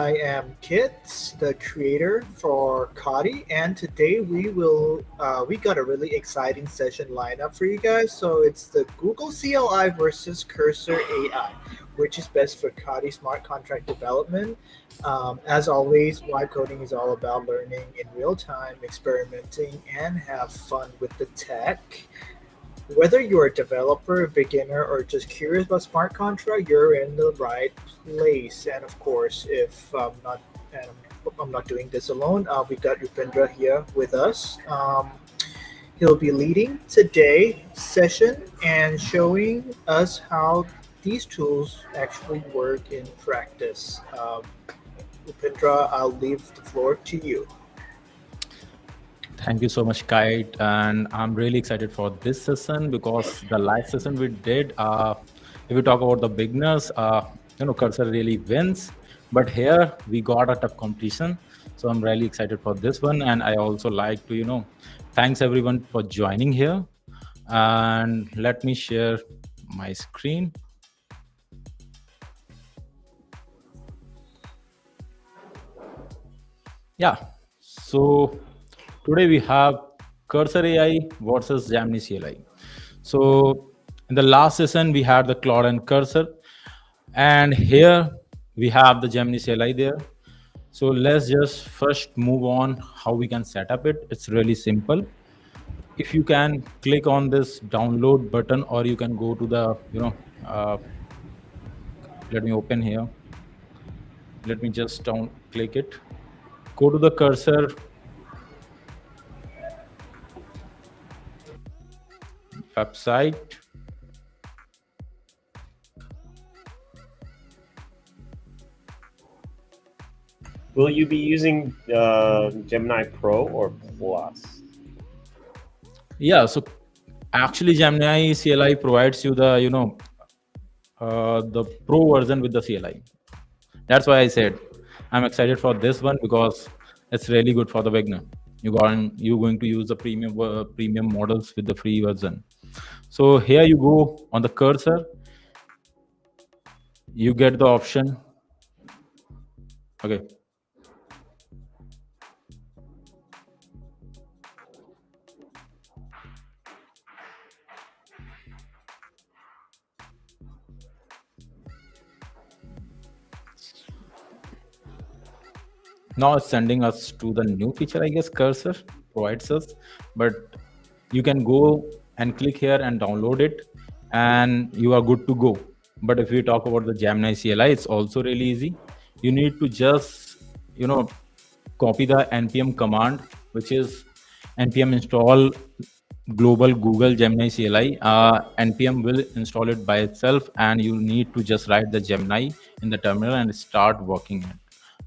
I am Kit, the creator for COTI, and today we got a really exciting session lineup for you guys. So it's the Google CLI versus Cursor AI, which is best for COTI smart contract development. As always, live coding is all about learning in real time, experimenting, and have fun with the tech. Whether you're a developer, beginner, or just curious about smart contract, you're in the right place. And of course, if and I'm not doing this alone, we got Upendra here with us. He'll be leading today's session and showing us how these tools actually work in practice. Upendra, I'll leave the floor to you. Thank you so much, Kite. And I'm really excited for this session because the last session we did, if we talk about the beginners, Cursor really wins. But here we got a tough competition. So I'm really excited for this one. And I also like to, thanks everyone for joining here. And let me share my screen. Yeah. So today we have Cursor AI versus Gemini CLI. So in the last session we had the Claude and Cursor, and here we have the Gemini CLI there. So let's just first move on how we can set up it. It's really simple. If you can click on this download button, or you can go to the let me open here. Let me just click it. Go to the Cursor website. Will you be using Gemini Pro or Plus? Yeah, so actually Gemini CLI provides you the the pro version with the CLI. That's why I said I'm excited for this one because it's really good for the beginner. You're going to use the premium models with the free version. So here you go on the Cursor, you get the option. Okay. Now it's sending us to the new feature, I guess Cursor provides us, but you can go and click here and download it and you are good to go. But if we talk about the Gemini CLI, it's also really easy. You need to just, copy the npm command, which is npm install global Google Gemini CLI. Npm will install it by itself, and you need to just write the Gemini in the terminal and start working it.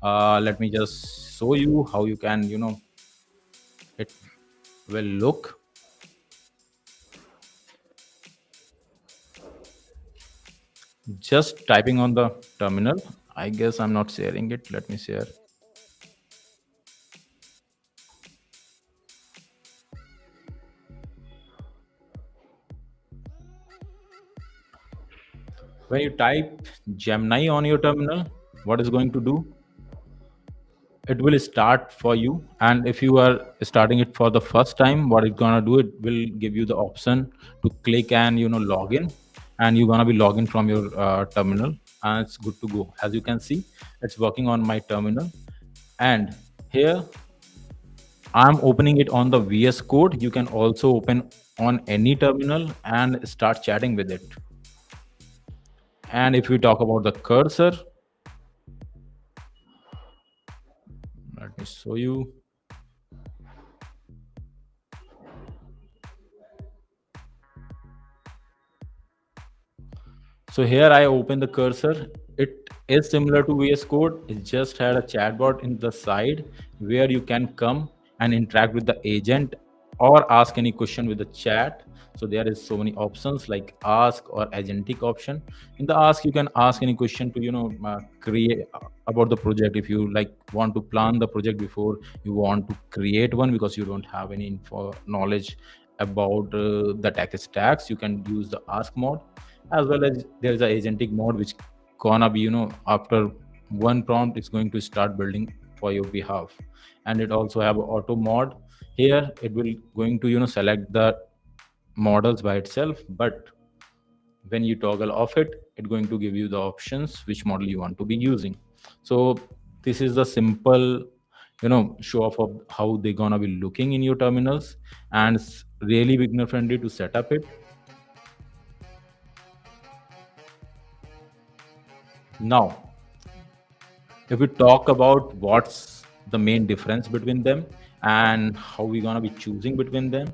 Let me just show you how you can, it will look. Just typing on the terminal. I guess I'm not sharing it. Let me share. When you type Gemini on your terminal, what is going to do? It will start for you. And if you are starting it for the first time, what it's gonna do, it will give you the option to click and log in, and you're gonna be logging from your terminal, and it's good to go. As you can see, it's working on my terminal, and here I'm opening it on the VS Code. You can also open on any terminal and start chatting with it. And if we talk about the Cursor, let me show you. So here I open the Cursor. It is similar to VS Code. It just had a chatbot in the side where you can come and interact with the agent or ask any question with the chat. So there is so many options like ask or agentic option. In the ask, you can ask any question to create about the project. If you want to plan the project before you want to create one, because you don't have any knowledge about the tech stacks, you can use the ask mode. As well as there is a agentic mode which gonna be after one prompt is going to start building for your behalf. And it also have auto mod. Here it will going to select the models by itself, but when you toggle off it, it's going to give you the options which model you want to be using. So this is the simple show off of how they're gonna be looking in your terminals, and it's really beginner friendly to set up it. Now if we talk about what's the main difference between them and how we're gonna be choosing between them.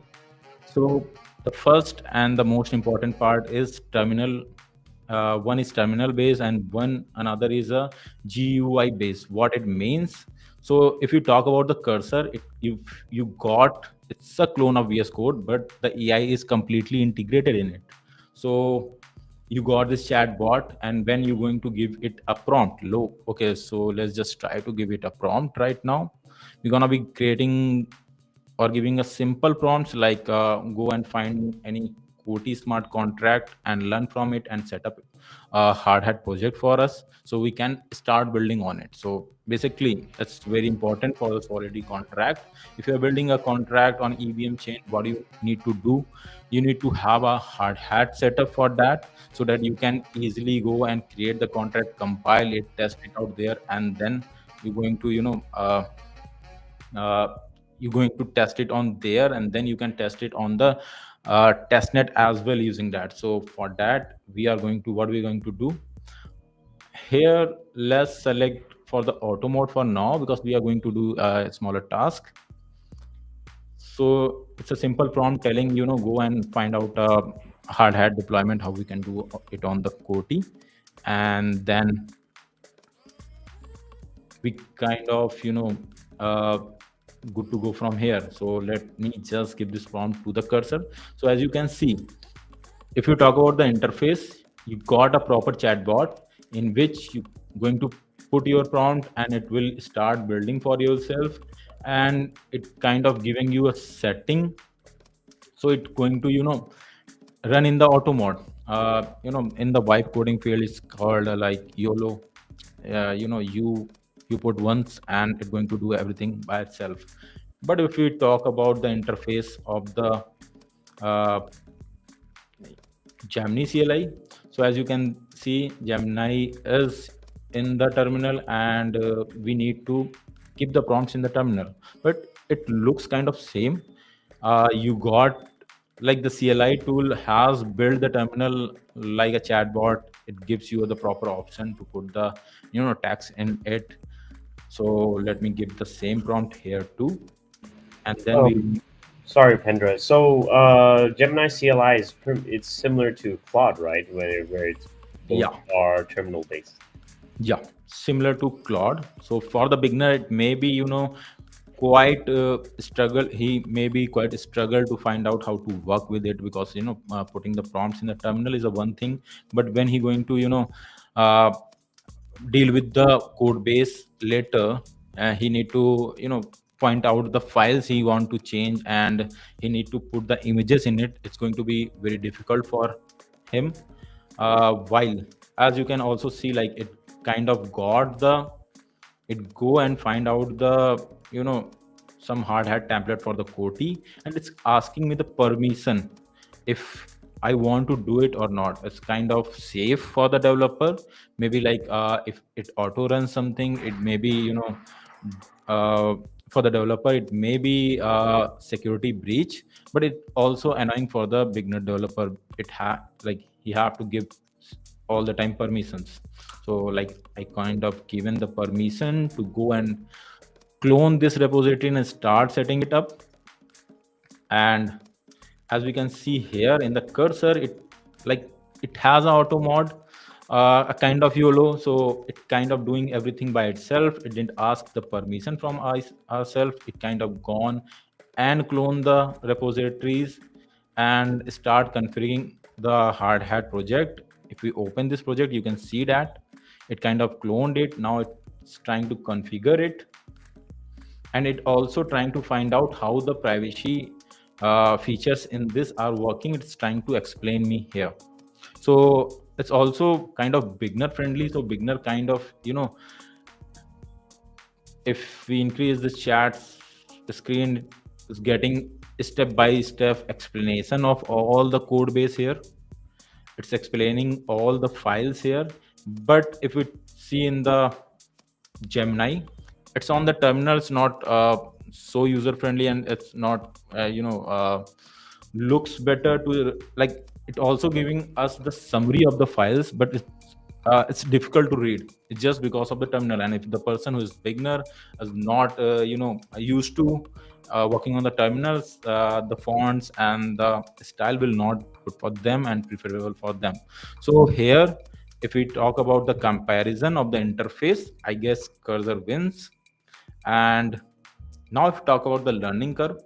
So the first and the most important part is terminal. One is terminal based, and one another is a GUI based. What it means. So if you talk about the cursor, if you got, it's a clone of VS Code, but the AI is completely integrated in it. So you got this chat bot, and when you're going to give it a prompt, low. Okay, so let's just try to give it a prompt right now. We're gonna be creating or giving a simple prompts like go and find any Koti smart contract and learn from it and set up a hard hat project for us so we can start building on it. So basically that's very important for the solidity contract. If you're building a contract on EVM chain, what you need to do, you need to have a hard hat setup for that, so that you can easily go and create the contract, compile it, test it out there, and then you're going to uh, you're going to test it on there, and then you can test it on the testnet as well using that. So for that, we are going to what we're going to do here, let's select for the auto mode for now because we are going to do a smaller task. So it's a simple prompt telling go and find out hard hat deployment, how we can do it on the Koti, and then we kind of uh, good to go from here. So let me just give this prompt to the cursor. So as you can see, if you talk about the interface, you got a proper chatbot in which you going to put your prompt and it will start building for yourself, and it kind of giving you a setting. So it's going to run in the auto mode. In the vibe coding field, it's called like YOLO. You put once and it's going to do everything by itself. But if we talk about the interface of the uh, Gemini CLI, so as you can see, Gemini is in the terminal, and we need to keep the prompts in the terminal, but it looks kind of same. You got like the CLI tool has built the terminal like a chatbot. It gives you the proper option to put the text in it. So let me give the same prompt here too, and then Oh, we sorry, Pendra. So Gemini CLI it's similar to Claude, right? Where it's both yeah. are terminal based. Yeah, similar to Claude. So for the beginner, it may be quite struggle. He may be quite struggle to find out how to work with it, because putting the prompts in the terminal is a one thing, but when he going to uh, deal with the code base later, he need to point out the files he want to change, and he need to put the images in it. It's going to be very difficult for him. While as you can also see, like it kind of got the it go and find out the some hard hat template for the Koti, and it's asking me the permission if I want to do it or not. It's kind of safe for the developer. Maybe like if it auto runs something, it may be uh, for the developer it may be security breach, but it also annoying for the beginner developer. It like he have to give all the time permissions. So like I kind of given the permission to go and clone this repository and start setting it up. And as we can see here in the cursor, it like it has an auto mod, a kind of YOLO. So it kind of doing everything by itself. It didn't ask the permission from ourselves. It kind of gone and clone the repositories and start configuring the hard hat project. If we open this project, you can see that it kind of cloned it. Now it's trying to configure it, and it also trying to find out how the privacy features in this are working. It's trying to explain me here. So it's also kind of beginner friendly. So beginner kind of if we increase the chat screen, is getting step by step explanation of all the code base here. It's explaining all the files here. But if we see in the Gemini, it's on the terminal. It's not so user friendly, and it's not looks better to like. It also giving us the summary of the files, but it's difficult to read. It's just because of the terminal. And if the person who is beginner is not used to working on the terminals, the fonts and the style will not good for them and preferable for them. So here, if we talk about the comparison of the interface, I guess cursor wins. And now if we talk about the learning curve,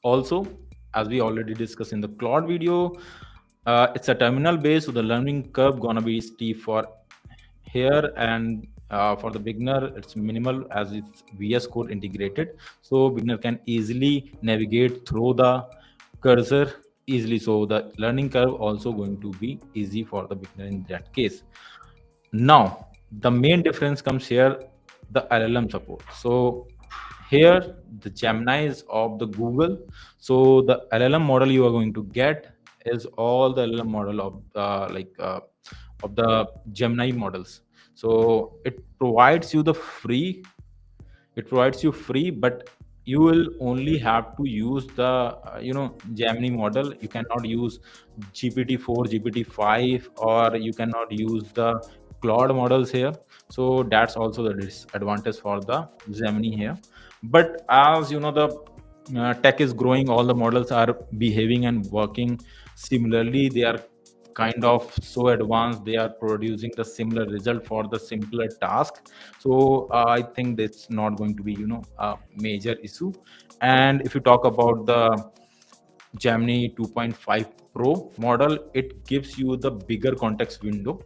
also, as we already discussed in the Claude video, it's a terminal based, so the learning curve gonna be steep for here. And for the beginner, it's minimal as it's VS Code integrated, so beginner can easily navigate through the cursor easily. So the learning curve also going to be easy for the beginner in that case. Now, the main difference comes here, the LLM support. So here, the Gemini is of the Google. So the LLM model you are going to get is all the LLM model of of the Gemini models. So it provides you the free. It provides you free, but you will only have to use the Gemini model. You cannot use GPT-4, GPT-5, or you cannot use the Claude models here. So that's also the disadvantage for the Gemini here. But as you know, the tech is growing, all the models are behaving and working similarly. They are kind of so advanced, they are producing the similar result for the simpler task. So I think that's not going to be a major issue. And if you talk about the Gemini 2.5 Pro model, it gives you the bigger context window.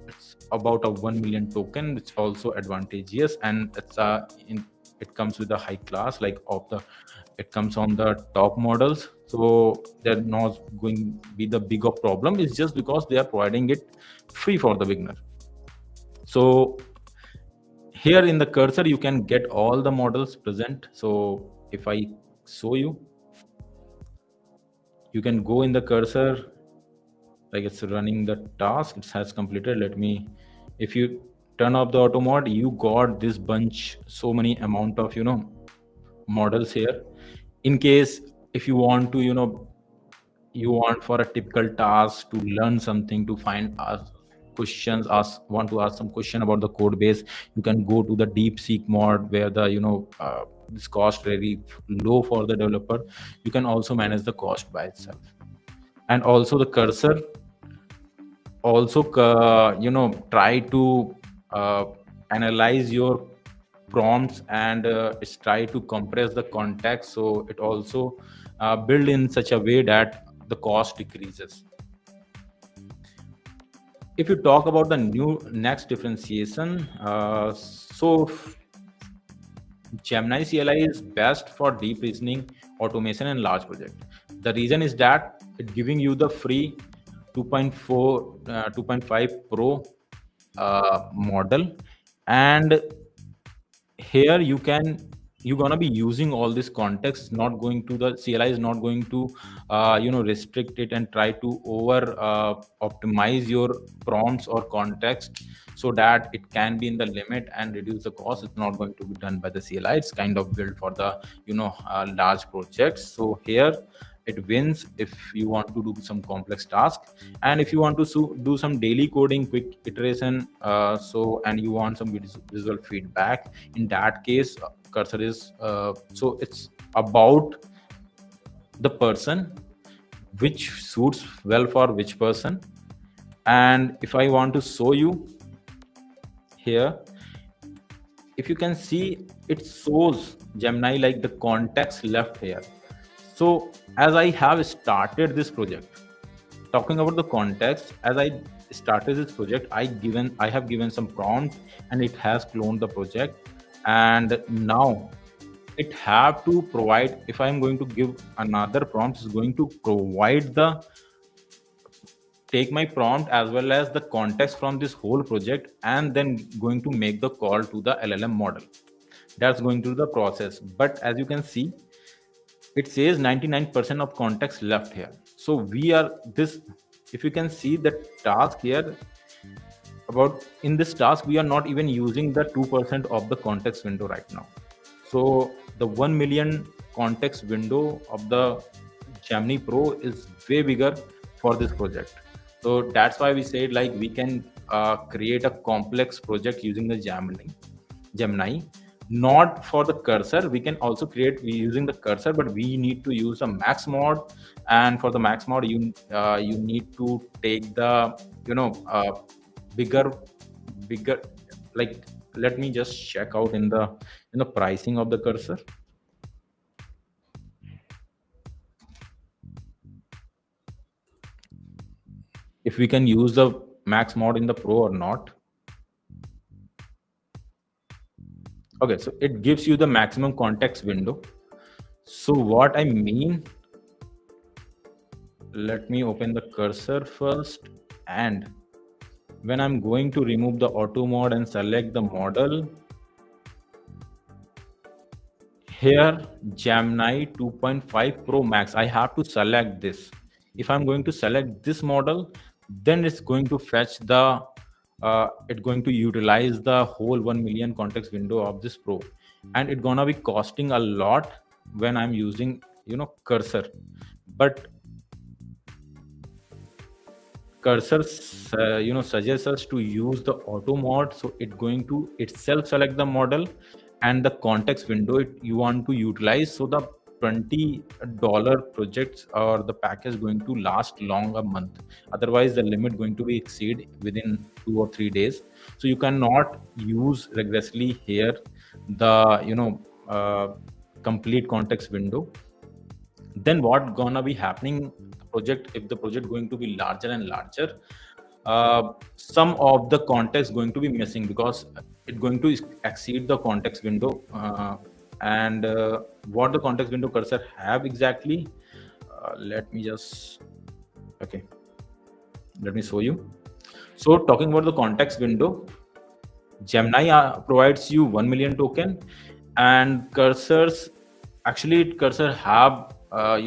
It's about a 1 million token. It's also advantageous, and it comes with a high class like of the. It comes on the top models, so they're not going to be the bigger problem. It's just because they are providing it free for the beginner. So here in the cursor, you can get all the models present. So if I show you, you can go in the cursor, like it's running the task. It has completed. Let me, if you turn off the auto mode, you got this bunch, so many amount of models here. In case if you want to you want for a typical task to learn something, to find questions, want to ask some question about the code base, you can go to the deep seek mode where the this cost very low for the developer. You can also manage the cost by itself. And also the cursor also try to analyze your prompts, and it's try to compress the context. So it also build in such a way that the cost decreases. If you talk about the next differentiation, so Gemini CLI is best for deep reasoning, automation, and large project. The reason is that it giving you the free 2.4 2.5 Pro model. And here you're gonna be using all this context. Not going to the CLI is not going to restrict it and try to over optimize your prompts or context so that it can be in the limit and reduce the cost. It's not going to be done by the CLI. It's kind of built for the large projects. So here it wins if you want to do some complex task. And if you want to do some daily coding, quick iteration, and you want some visual feedback, in that case cursor is so it's about the person, which suits well for which person. And if I want to show you here, if you can see, it shows Gemini like the context left here. So as I have started this project, talking about the context, as I started this project, I have given some prompt, and it has cloned the project. And now it have to provide, if I'm going to give another prompt, it's going to provide the take my prompt as well as the context from this whole project, and then going to make the call to the LLM model. That's going through the process. But as you can see, it says 99% of context left here. So we are this, if you can see the task here, about in this task we are not even using the 2% of the context window right now. So the 1 million context window of the Gemini Pro is way bigger for this project. So that's why we said like we can create a complex project using the Gemini, not for the cursor. We can also create using the cursor, but we need to use a max mod. And for the max mod, you need to take the bigger bigger like, let me just check out in the pricing of the cursor. If we can use the max mod in the Pro or not. Okay, so it gives you the maximum context window. So what I mean, let me open the cursor first, and when I'm going to remove the auto mod and select the model, here Gemini 2.5 Pro Max, I have to select this. If I'm going to select this model, then it's going to fetch the it's going to utilize the whole 1 million context window of this Pro, and it's gonna be costing a lot when I'm using cursor. But cursor suggests us to use the auto mod, so it's going to itself select the model and the context window you want to utilize. So the $20 projects or the package going to last long a month. Otherwise the limit going to be exceed within 2 or 3 days. So you cannot use regressively here the complete context window. Then what gonna be happening, project, if the project going to be larger and larger, some of the context going to be missing because it's going to exceed the context window. And what the context window cursor have exactly, let me just, okay, let me show you. So talking about the context window, Gemini provides you 1 million token, and cursors, actually cursor have a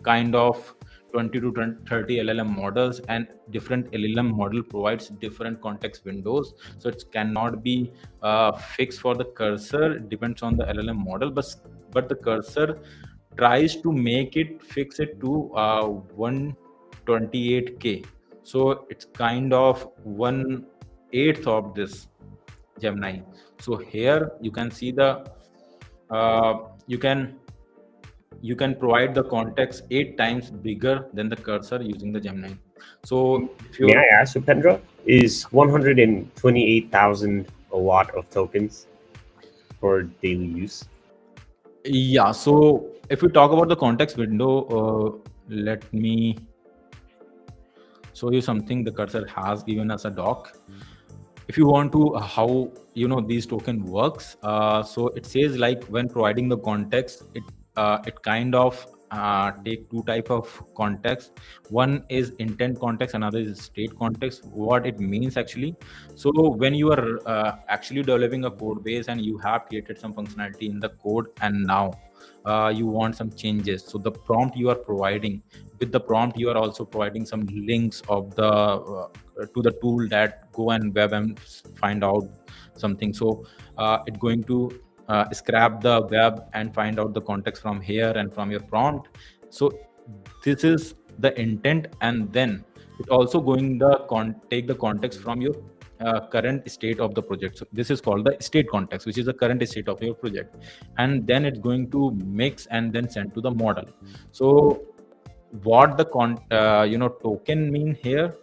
kind of 20 to 30 LLM models, and different LLM model provides different context windows. So it cannot be fixed for the cursor. It depends on the LLM model, but the cursor tries to make it fix it to 128K. So it's kind of 1/8 of this Gemini. So here you can see the you can provide the context 8 times bigger than the cursor using the Gemini. So if May you, I ask, Upendra, is 128,000 a lot of tokens for daily use? yeah, so if we talk about the context window, let me show you something the cursor has given us a doc. If you want to how these token works, so it says like when providing the context, it kind of take two type of context. One is intent context, another is state context. What it means actually, so when you are actually developing a code base and you have created some functionality in the code, and now you want some changes, so the prompt you are providing, with the prompt you are also providing some links of the to the tool that go and web and find out something. So it's going to scrap the web and find out the context from here and from your prompt. So this is the intent, and then it also going the take the context from your current state of the project. So this is called the state context, which is the current state of your project, and then it's going to mix and then send to the model. So what the token mean here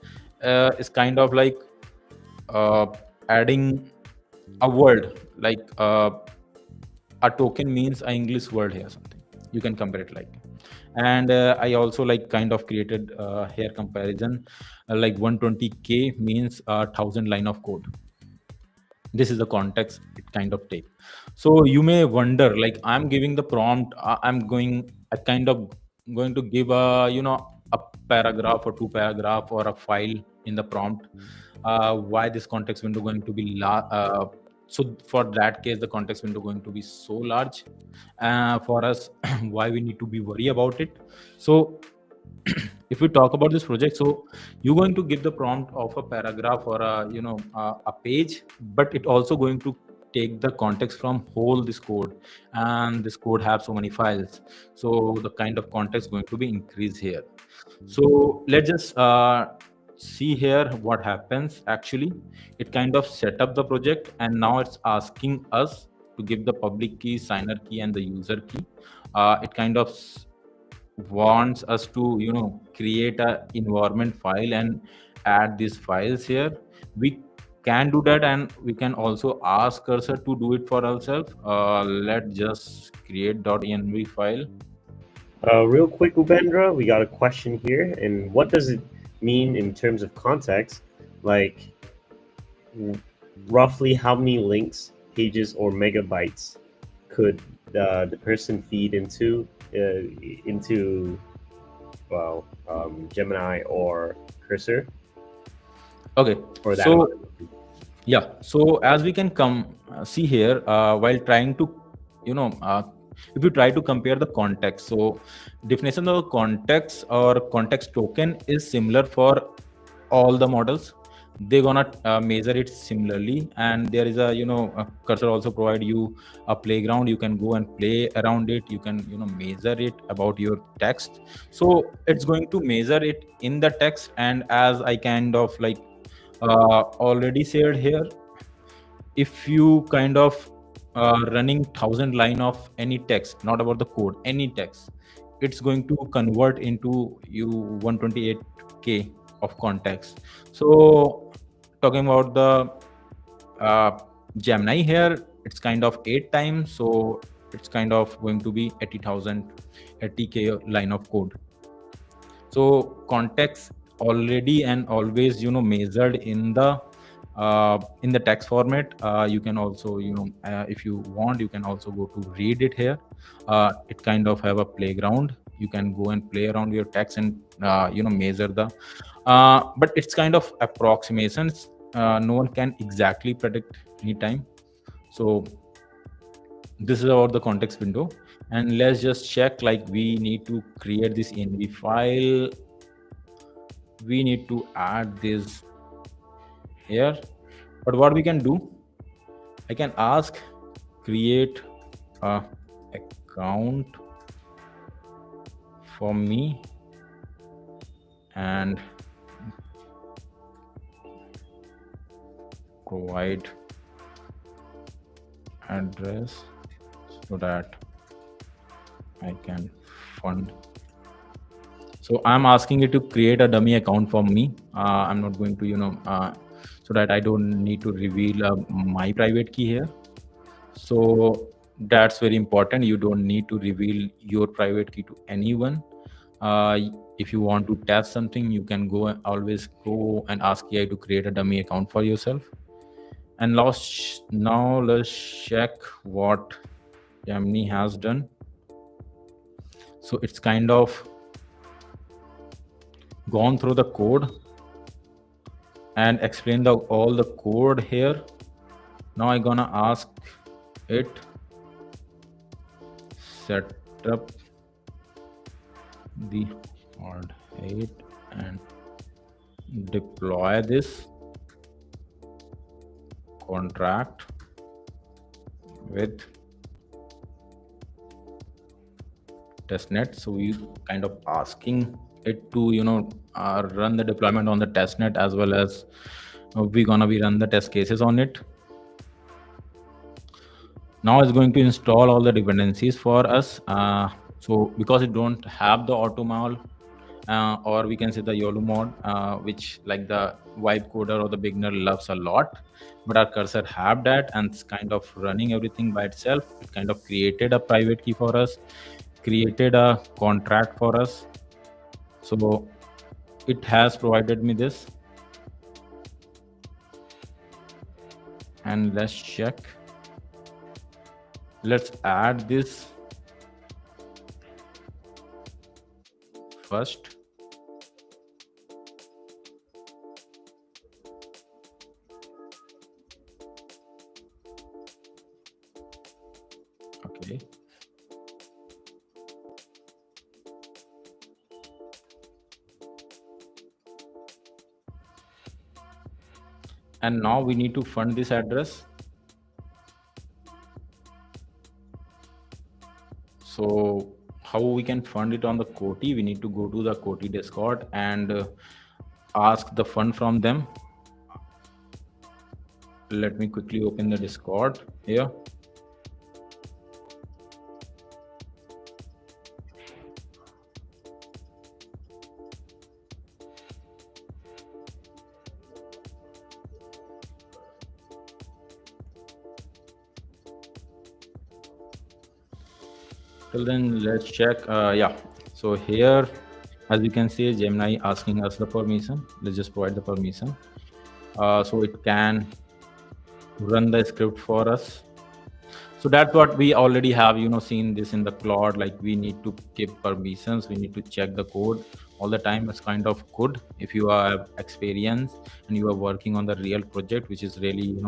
is kind of like adding a word, like a token means an English word here, something you can compare it like. And I also like kind of created here comparison, like 120K means 1,000 line of code. This is the context it kind of take. So you may wonder, like, I'm giving the prompt, I kind of going to give a paragraph or two paragraph or a file in the prompt. Why this context window going to be So for that case, the context window going to be so large for us. Why we need to be worry about it? So if we talk about this project, so you're going to give the prompt of a paragraph or a page, but it also going to take the context from whole this code, and this code have so many files, so the kind of context going to be increased here. So let's just see here what happens. Actually, it kind of set up the project, and now it's asking us to give the public key, signer key, and the user key. It kind of wants us to create a environment file and add these files here. We can do that, and we can also ask cursor to do it for ourselves. Let's just create .env file. Real quick, Upendra, we got a question here. And what does it mean in terms of context? Like, roughly how many links, pages, or megabytes could the person feed into Gemini or Cursor? Okay, Or that so yeah, so as we can see here, while trying to if you try to compare the context, so definition of context or context token is similar for all the models. They're gonna measure it similarly, and there is a cursor also provide you a playground. You can go and play around it. You can measure it about your text. So it's going to measure it in the text, and as I kind of like already shared here, if you kind of running 1,000 line of any text, not about the code, any text, it's going to convert into you 128K of context. So talking about the Gemini here, it's kind of 8 times, so it's kind of going to be 80,000 80K line of code. So context already and always measured in the text format. You can also if you want, you can also go to read it here. It kind of have a playground. You can go and play around your text and measure the but it's kind of approximations. No one can exactly predict any time. So this is about the context window, and let's just check, like we need to create this env file. We need to add this here, but what we can do, I can ask create a account for me and provide address so that I can fund. So I'm asking it to create a dummy account for me. I'm not going to so that I don't need to reveal my private key here. So that's very important. You don't need to reveal your private key to anyone. If you want to test something, you can always go and ask AI to create a dummy account for yourself. And now let's check what Gemini has done. So it's kind of gone through the code and explain all the code here. Now I'm gonna ask it set up the hard hat and deploy this contract with testnet. So we kind of asking it to run the deployment on the testnet, as well as we're gonna be run the test cases on it. Now it's going to install all the dependencies for us. So because it don't have the automall or we can say the YOLO mode, which like the vibe coder or the beginner loves a lot, but our cursor have that, and it's kind of running everything by itself. It kind of created a private key for us, created a contract for us. So it has provided me this, and let's check. Let's add this first. Okay. And now we need to fund this address. So how we can fund it on the COTI? We need to go to the COTI Discord and ask the fund from them. Let me quickly open the Discord here. Till then, let's check. Yeah. So here, as you can see, Gemini asking us the permission. Let's just provide the permission. So it can run the script for us. So that's what we already have, seen this in the Claude. Like we need to give permissions. We need to check the code all the time. It's kind of good if you have experience and you are working on the real project, which is really,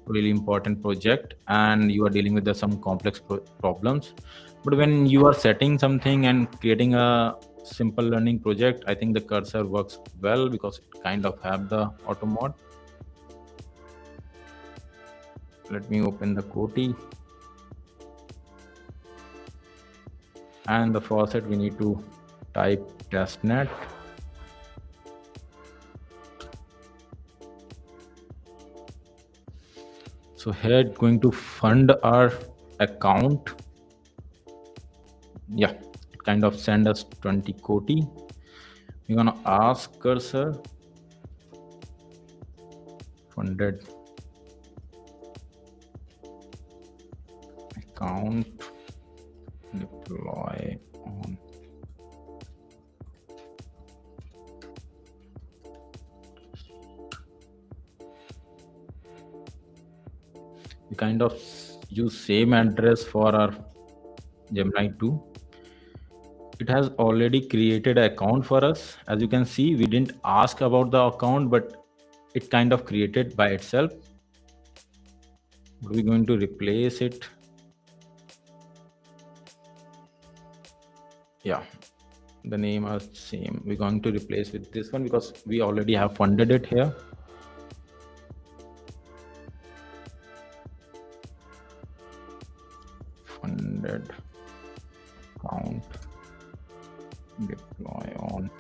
really important project, and you are dealing with some complex problems. But when you are setting something and creating a simple learning project, I think the cursor works well because it kind of have the auto mode. Let me open the COTI. And the faucet, we need to type testnet. So here it's going to fund our account. Yeah, it kind of send us 20 COTI. We're gonna ask cursor funded account deploy on. We kind of use same address for our Gemini 2. It has already created an account for us. As you can see, we didn't ask about the account, but it kind of created by itself. We're going to replace it. Yeah, the name is same. We're going to replace with this one because we already have funded it here. Funded account deploy on.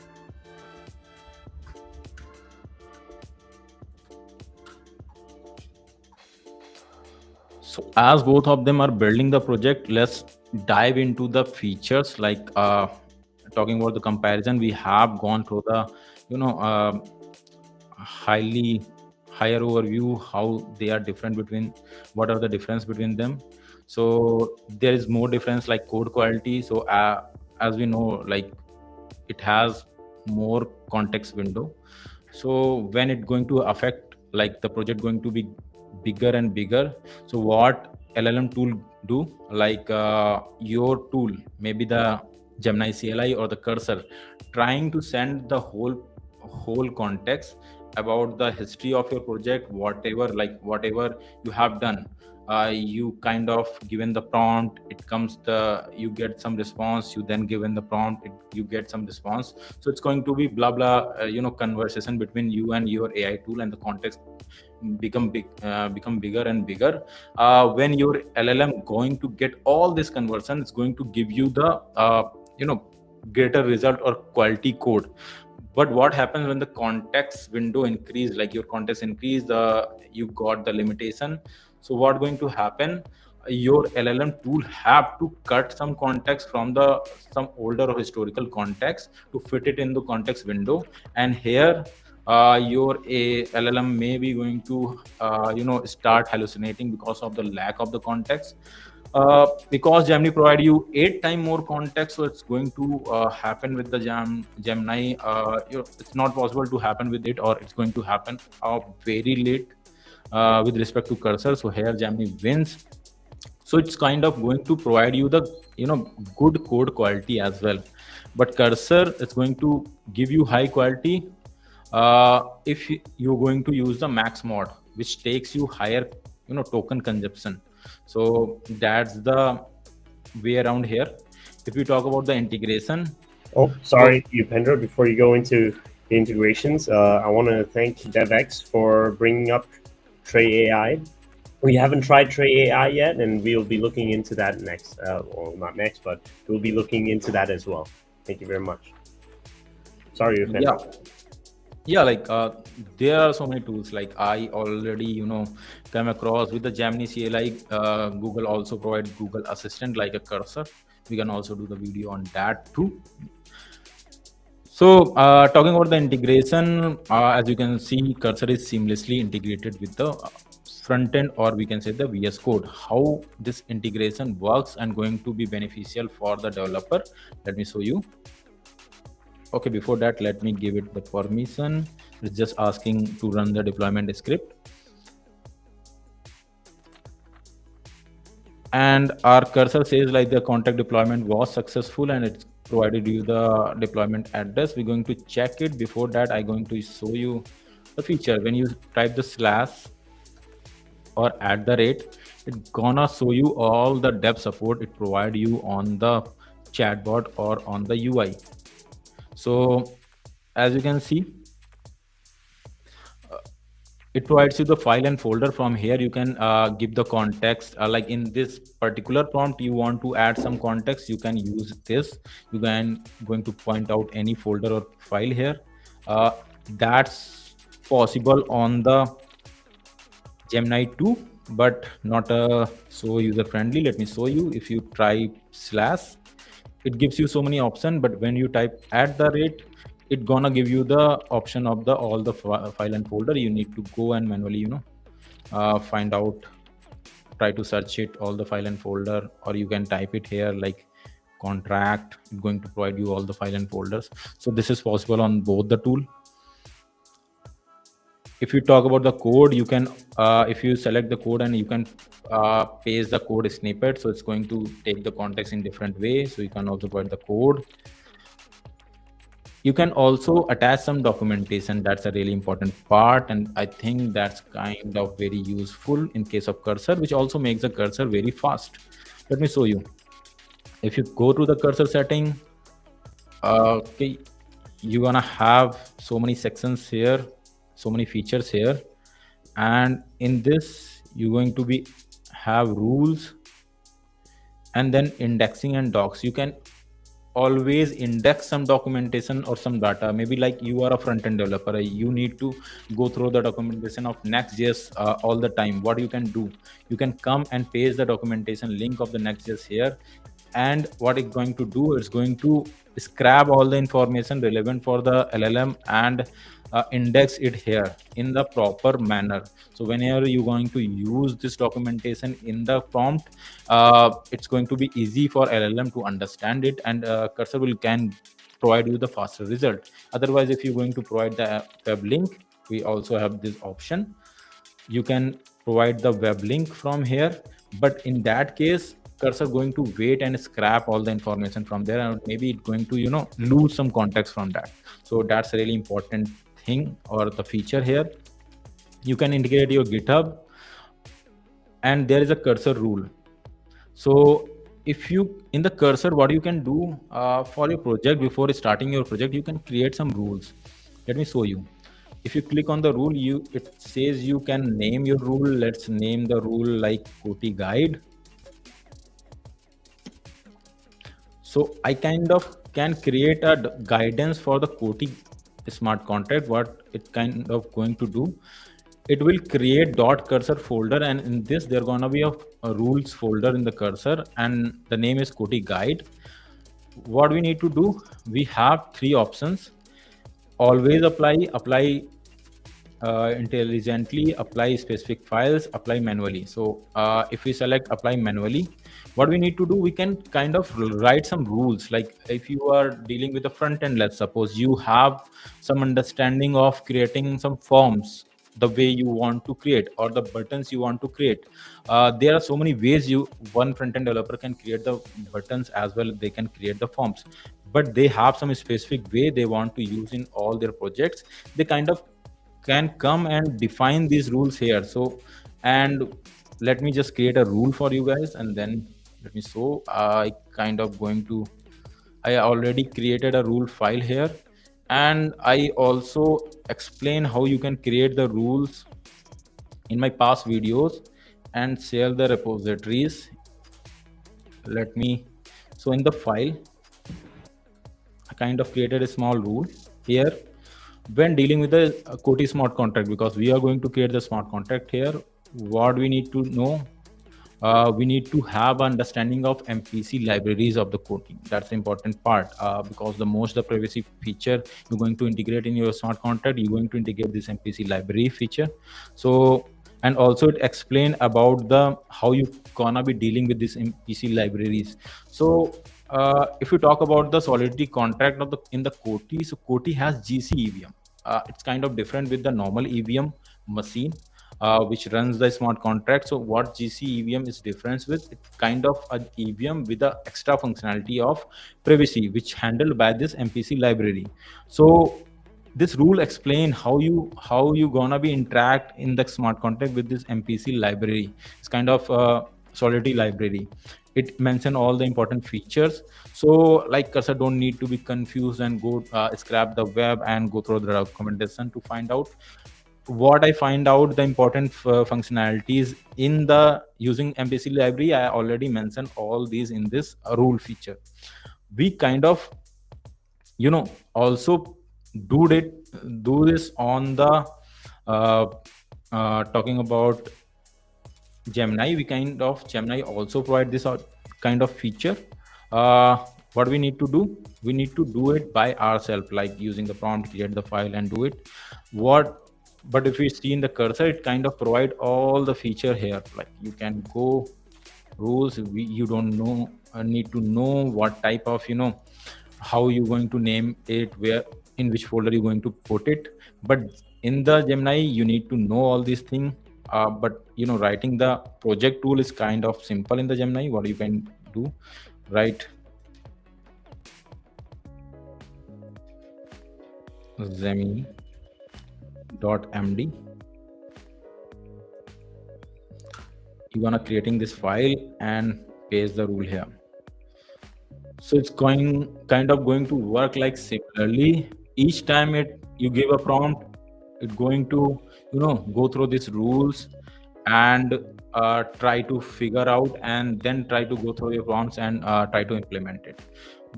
So as both of them are building the project, let's dive into the features. Like talking about the comparison, we have gone through the higher overview, how they are different between, what are the difference between them. So there is more difference like code quality. So as we know, like it has more context window. So when it going to affect, like the project going to be bigger and bigger. So what LLM tool do, like your tool, maybe the Gemini CLI or the cursor, trying to send the whole context about the history of your project, whatever you have done. You kind of given the prompt, it comes you get some response, you then given the prompt, you get some response. So it's going to be blah blah conversation between you and your AI tool, and the context become bigger and bigger. When your LLM going to get all this conversion, it's going to give you the greater result or quality code. But what happens when the context window increase, like your context increase, you got the limitation. So what going to happen, your LLM tool have to cut some context from some older or historical context to fit it in the context window. And here your LLM may be going to start hallucinating because of the lack of the context. Because Gemini provide you 8 times more context, so it's going to happen with the Gemini. It's not possible to happen with it, or it's going to happen very late with respect to cursor. So here Gemini wins. So it's kind of going to provide you the good code quality as well. But cursor is going to give you high quality if you're going to use the max mod, which takes you higher token consumption. So that's the way around here. If we talk about the integration, Oh, so sorry, Upendra. Before you go into the integrations, I want to thank DevX for bringing up Tray AI. We haven't tried Tray AI yet, and we'll be looking into that next. Well, not next, but we'll be looking into that as well. Thank you very much. Sorry, yeah, Upendra. yeah, like there are so many tools. Like I already come across with the Gemini CLI. Google also provide Google Assistant like a cursor. We can also do the video on that too. So talking about the integration, as you can see, cursor is seamlessly integrated with the front end, or we can say the VS Code. How this integration works and going to be beneficial for the developer, let me show you. Okay, before that, let me give it the permission. It's just asking to run the deployment script. And our cursor says like the contact deployment was successful and it's provided you the deployment address. We're going to check it. Before that, I'm going to show you the feature. When you type the slash or at the rate, it's gonna show you all the dev support it provide you on the chatbot or on the UI. So as you can see, it provides you the file and folder. From here you can give the context, like in this particular prompt you want to add some context, you can use this. You can going to point out any folder or file here. That's possible on the Gemini 2, but not so user friendly. Let me show you. If you try slash, it gives you so many options, but when you type at the rate, it gonna give you the option of the all the file and folder. You need to go and manually find out, try to search it all the file and folder, or you can type it here like contract. It's going to provide you all the file and folders. So this is possible on both the tool. If you talk about the code, you can if you select the code and you can paste the code snippet, so it's going to take the context in different way. So you can also provide the code. You can also attach some documentation. That's a really important part, and I think that's kind of very useful in case of cursor, which also makes the cursor very fast. Let me show you. If you go to the cursor setting, okay, you're gonna have so many sections here, so many features here, and in this you're going to be have rules and then indexing and docs. You can always index some documentation or some data. Maybe like you are a front-end developer, you need to go through the documentation of Next.js all the time. What you can do, you can come and paste the documentation link of the Next.js here, and what it's going to do, it's going to scrap all the information relevant for the LLM and index it here in the proper manner. So whenever you're going to use this documentation in the prompt, it's going to be easy for LLM to understand it, and cursor will can provide you the faster result. Otherwise, if you're going to provide the web link, we also have this option. You can provide the web link from here, but in that case cursor going to wait and scrap all the information from there, and maybe it's going to lose some context from that. So that's a really important thing or the feature here. You can integrate your GitHub, and there is a cursor rule. So if you in the cursor, what you can do for your project, before starting your project, you can create some rules. Let me show you. If you click on the rule, it says you can name your rule. Let's name the rule like COTI guide. So I kind of can create a guidance for the COTI smart contract. What it kind of going to do, it will create .cursor folder, and in this there gonna be a rules folder in the cursor, and the name is COTI guide. What we need to do, we have three options: always apply intelligently, apply specific files, apply manually. So if we select apply manually, what we need to do, we can kind of write some rules. Like if you are dealing with the front end, let's suppose you have some understanding of creating some forms the way you want to create, or the buttons you want to create. There are so many ways one front end developer can create the buttons as well. They can create the forms, but they have some specific way they want to use in all their projects. They kind of can come and define these rules here. So, and let me just create a rule for you guys, and then let me show. I already created a rule file here, and I also explain how you can create the rules in my past videos and share the repositories. Let me, so in the file, I kind of created a small rule here when dealing with the COTI smart contract, because we are going to create the smart contract here. What we need to know, we need to have understanding of MPC libraries of the coding. That's the important part, because the privacy feature you're going to integrate in your smart contract, you're going to integrate this MPC library feature. So, and also it explain about the how you gonna be dealing with these MPC libraries. So if you talk about the solidity contract of the in the COTI, so COTI has GC EVM. It's kind of different with the normal EVM machine, which runs the smart contract. So what GC EVM is different with, it's kind of an EVM with the extra functionality of privacy, which handled by this MPC library. So this rule explain how you gonna be interact in the smart contract with this MPC library. It's kind of a solidity library. It mention all the important features. So like cursor don't need to be confused and go scrap the web and go through the documentation to find out. What I find out the important functionalities in the using MPC library, I already mentioned all these in this rule feature. We kind of also do this on the talking about Gemini. Gemini also provide this kind of feature. What we need to do, we need to do it by ourselves, like using the prompt, create the file and do it. But if we see in the cursor, it kind of provide all the feature here. Like you can go rules, you don't know need to know what type of how you're going to name it, where in which folder you're going to put it. But in the Gemini, you need to know all these things. But writing the project tool is kind of simple in the Gemini. What you can do, write Gemini.md. You're gonna creating this file and paste the rule here. So it's kind of going to work like similarly. Each time you give a prompt, it's going to go through these rules and try to figure out, and then try to go through your prompts and try to implement it.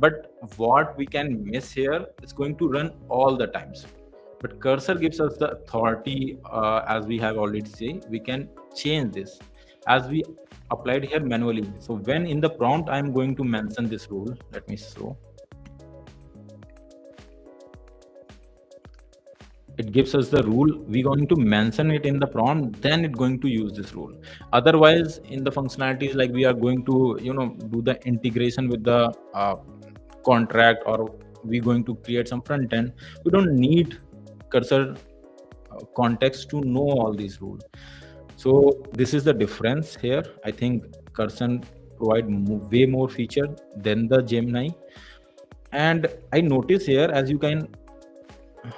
But what we can miss here, it's going to run all the times. But cursor gives us the authority, as we have already said, we can change this as we applied here manually. So when in the prompt I'm going to mention this rule, let me show. It gives us the rule, we're going to mention it in the prompt, then it's going to use this rule. Otherwise in the functionalities, like we are going to do the integration with the contract, or we're going to create some front end, we don't need cursor context to know all these rules. So this is the difference here. I think cursor provide way more feature than the Gemini. And I notice here, as you can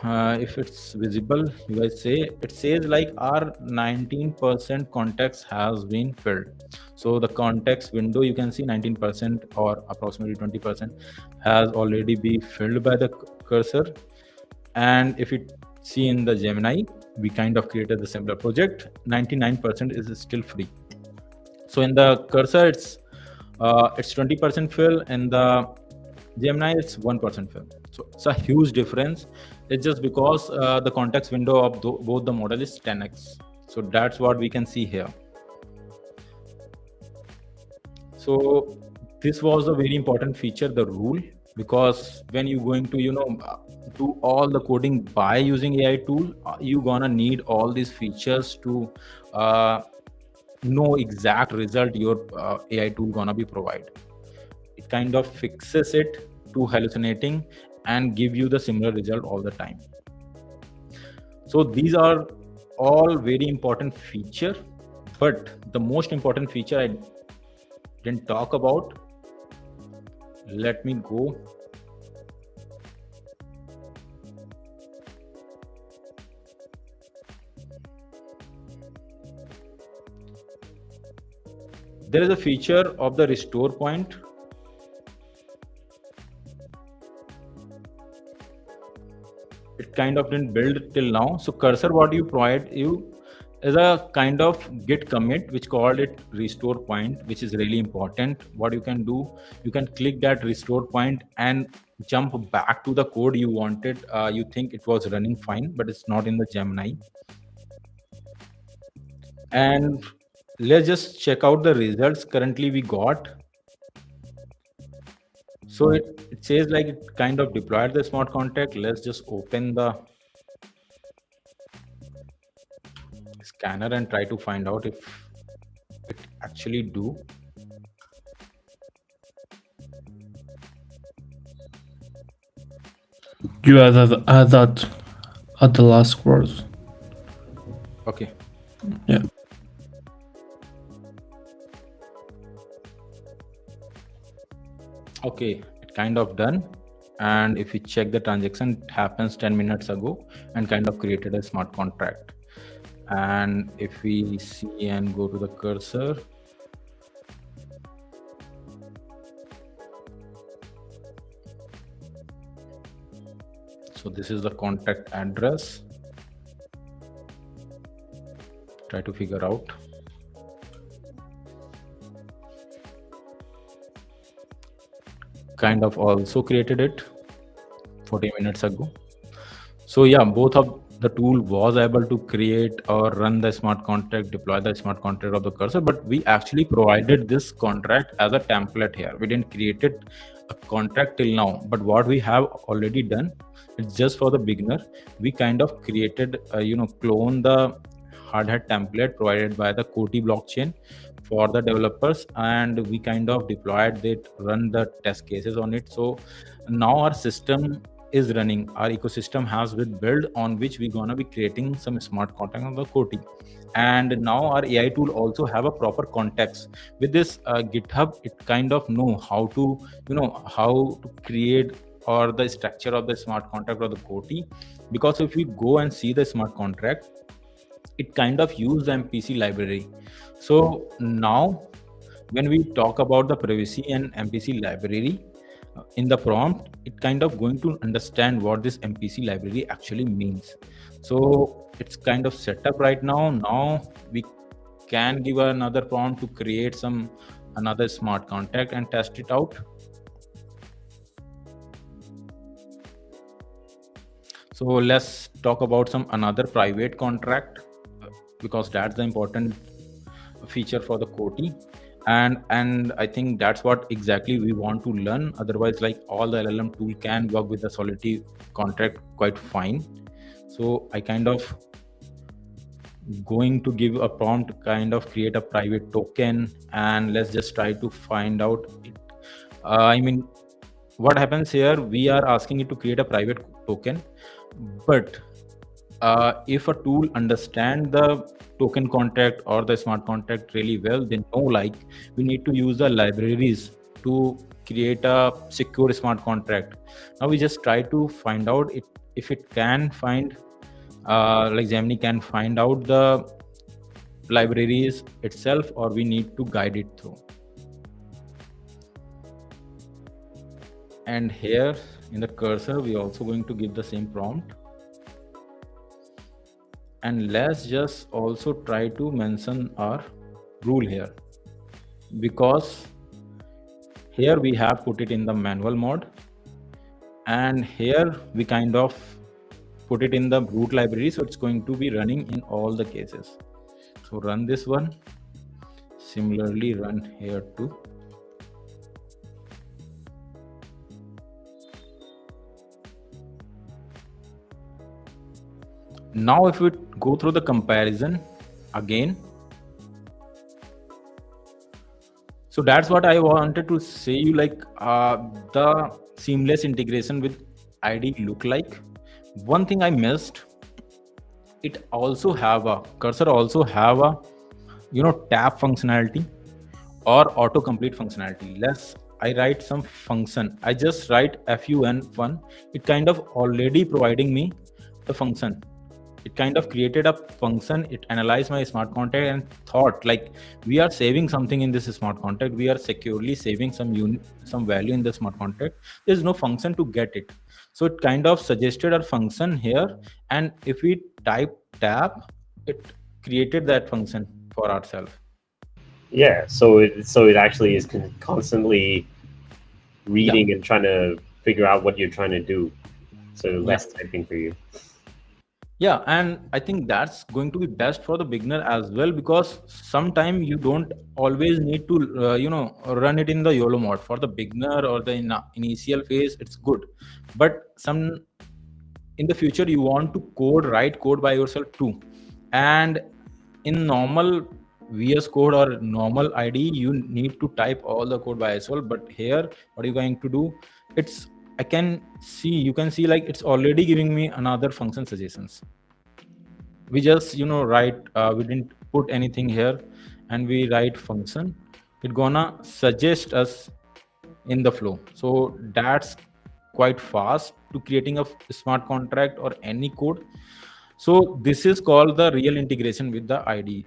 if it's visible, you guys say, it says like our 19% context has been filled. So the context window, you can see 19% or approximately 20% has already been filled by the cursor. And if you see in the Gemini, we kind of created the similar project, 99% is still free. So in the cursor, it's 20% fill, and the Gemini it's 1% fill. So it's a huge difference. It's just because the context window of both the model is 10x. So that's what we can see here. So this was a very important feature, the rule, because when you're going to do all the coding by using AI tool, you're gonna need all these features to know exact result your AI tool gonna be provide. It kind of fixes it to hallucinating and give you the similar result all the time. So these are all very important feature, but the most important feature I didn't talk about. Let me go. there is a feature of the restore point. It kind of didn't build till now. So cursor, what you provide you is a kind of git commit which called it restore point, which is really important. What you can do, you can click that restore point and jump back to the code you wanted. You think it was running fine, but it's not in the Gemini. And let's just check out the results currently we got. So it says like it kind of deployed the smart contract. Let's just open the scanner and try to find out if it actually do. You add that at the last word. Okay. Yeah. Okay, it kind of done. And if we check the transaction, it happens 10 minutes ago and kind of created a smart contract. And if we see and go to the cursor, so this is the contact address. Try to figure out. Kind of also created it 40 minutes ago. So yeah, both of the tool was able to create or run the smart contract, deploy the smart contract of the cursor, but we actually provided this contract as a template here. We didn't create it a contract till now, but what we have already done, it's just for the beginner. We kind of created, clone the Hardhat template provided by the COTI blockchain for the developers, and we kind of deployed it, run the test cases on it. So now our system is running, our ecosystem has been built on which we're gonna be creating some smart contract on the COTI. And now our AI tool also have a proper context. With this GitHub, it kind of know how to create or the structure of the smart contract or the COTI. Because if we go and see the smart contract, it kind of use the MPC library. So now when we talk about the privacy and MPC library in the prompt, it kind of going to understand what this MPC library actually means. So it's kind of set up right now. Now we can give another prompt to create another smart contract and test it out. So let's talk about another private contract, because that's the important feature for the COTI. And I think that's what exactly we want to learn. Otherwise, like all the LLM tool can work with the Solidity contract quite fine. So I kind of going to give a prompt to kind of create a private token, and let's just try to find out it. What happens here, we are asking it to create a private token, but if a tool understand the token contract or the smart contract really well, they know like we need to use the libraries to create a secure smart contract. Now we just try to find out if it can find like Gemini can find out the libraries itself, or we need to guide it through. And here in the cursor, we also going to give the same prompt. And let's just also try to mention our rule here, because here we have put it in the manual mode, and here we kind of put it in the root library. So it's going to be running in all the cases. So run this one. Similarly, run here too. Now if we go through the comparison again, so that's what I wanted to say you, like the seamless integration with IDE look like. One thing I missed, it also have a cursor also have a tab functionality or autocomplete functionality. I write some function, I just write fun1, it kind of already providing me the function. it kind of created a function. It analyzed my smart contract and thought like we are saving something in this smart contract, we are securely saving some value in the smart contract. There's no function to get it, so it kind of suggested a function here, and if we type tap, it created that function for ourselves. Yeah, so it actually is constantly reading and trying to figure out what you're trying to do. So less typing for you. Yeah, and I think that's going to be best for the beginner as well, because sometimes you don't always need to run it in the YOLO mode. For the beginner or the initial phase, it's good, but some in the future you want to write code by yourself too. And in normal VS Code or normal IDE, you need to type all the code by yourself. But here, what are you going to do? It's you can see like it's already giving me another function suggestions. We just write, we didn't put anything here, and we write function, it gonna suggest us in the flow. So that's quite fast to creating a smart contract or any code. So this is called the real integration with the IDE.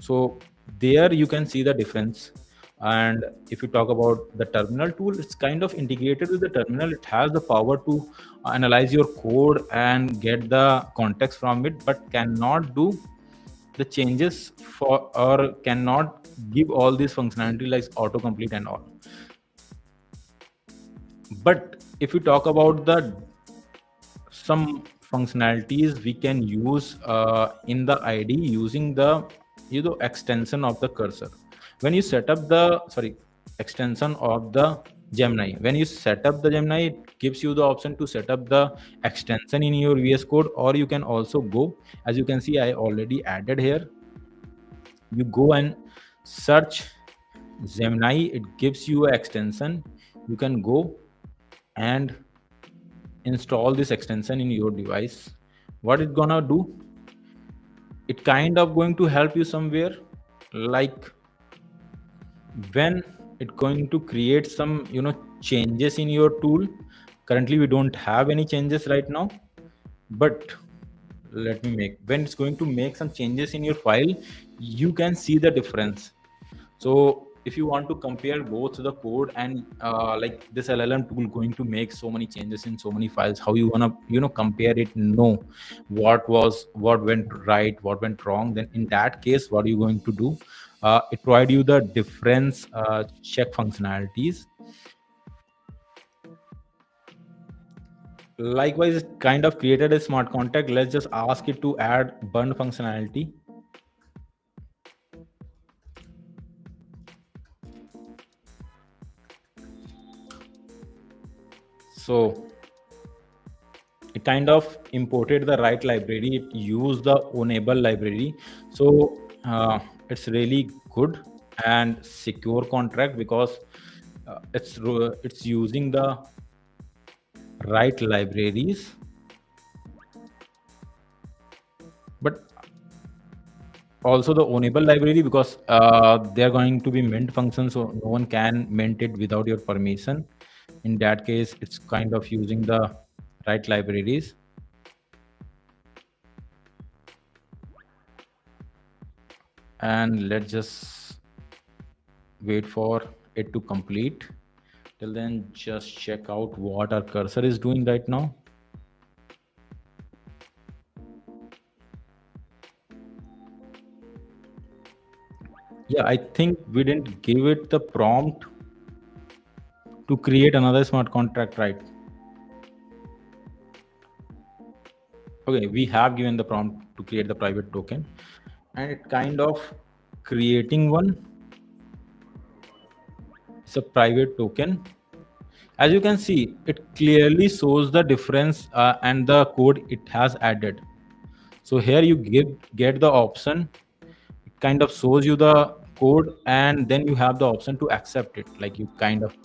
So there you can see the difference. And if you talk about the terminal tool, it's kind of integrated with the terminal. It has the power to analyze your code and get the context from it, but cannot do the changes for, or cannot give all this functionality like autocomplete and all. But if you talk about the some functionalities we can use in the IDE using the extension of the cursor. When you set up the extension of the Gemini, when you set up the Gemini, it gives you the option to set up the extension in your VS Code, or you can also go, as you can see I already added here, you go and search Gemini, it gives you an extension. You can go and install this extension in your device. What it's gonna do, it kind of going to help you somewhere, like when it's going to create some changes in your tool. Currently we don't have any changes right now, but let me make, when it's going to make some changes in your file, you can see the difference. So if you want to compare both the code and like this LLM tool going to make so many changes in so many files, how you wanna compare it, know what went right, what went wrong, then in that case what are you going to do? It provide you the difference check functionalities. Likewise, it kind of created a smart contract. Let's just ask it to add burn functionality. So it kind of imported the right library. It used the ownable library. So it's really good and secure contract, because it's using the right libraries. But also the ownable library, because they're going to be mint functions, so no one can mint it without your permission. In that case, it's kind of using the right libraries. And let's just wait for it to complete. Till then, just check out what our cursor is doing right now. Yeah, I think we didn't give it the prompt to create another smart contract, right? Okay, we have given the prompt to create the private token, and it kind of creating one. It's a private token. As you can see, it clearly shows the difference and the code it has added. So here you get the option. It kind of shows you the code, and then you have the option to accept it. Like you kind of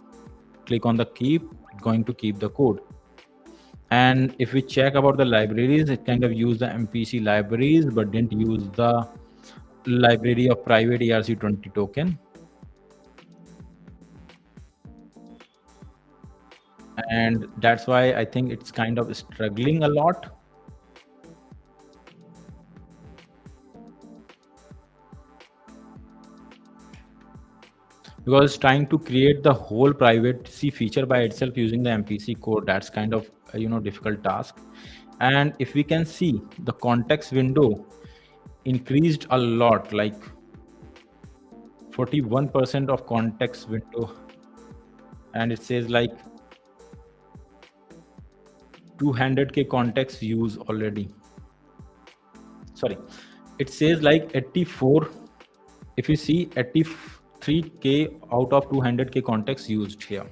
click on the keep, it's going to keep the code. And if we check about the libraries, it kind of used the MPC libraries, but didn't use the library of private ERC20 token. And that's why I think it's kind of struggling a lot. because it's trying to create the whole privacy feature by itself using the MPC code. That's kind of difficult task. And if we can see, the context window increased a lot, like 41% of context window, and it says like 200k context use already. Sorry, it says like 84. If you see, 83k out of 200k context used here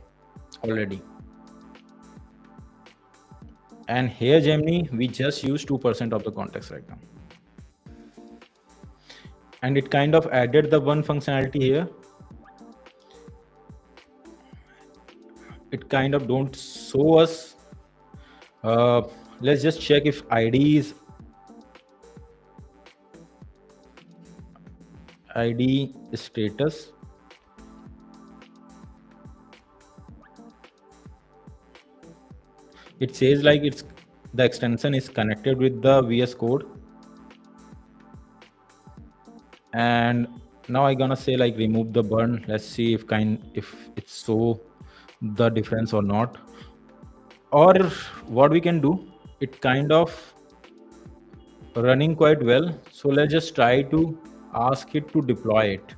already. And here Gemini, we just use 2% of the context right now. And it kind of added the one functionality here. It kind of don't show us. Let's just check if ID status. It says like the extension is connected with the VS Code. And now I'm gonna say like remove the burn. Let's see if it's show the difference or not. Or what we can do, it kind of running quite well. So let's just try to ask it to deploy it.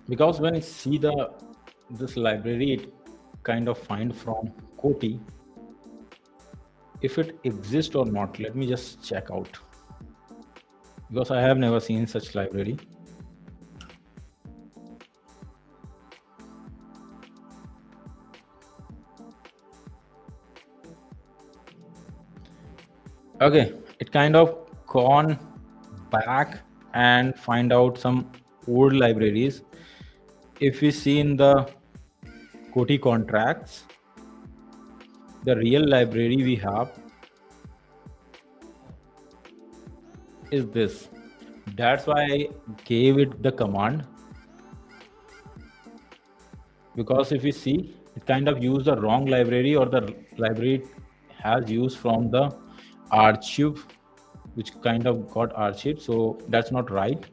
Because when I see this library, it kind of find from COTI if it exists or not. Let me just check out, because I have never seen such library. Okay, it kind of gone back and find out some old libraries. If we see in the COTI contracts, the real library we have is this. That's why I gave it the command, because if we see, it kind of used the wrong library, or the library has used from the archive, which kind of got archived. So that's not right.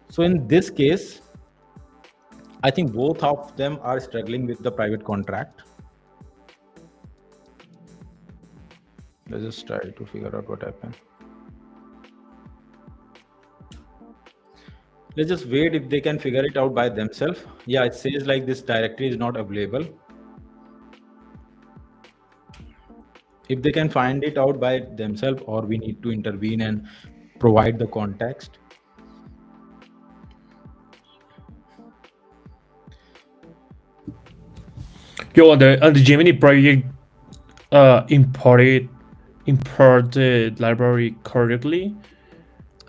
So in this case, I think both of them are struggling with the private contract. Let's just try to figure out what happened. Let's just wait if they can figure it out by themselves. Yeah, it says like this directory is not available. If they can find it out by themselves, or we need to intervene and provide the context. Yo, on the Gemini project, import the library correctly?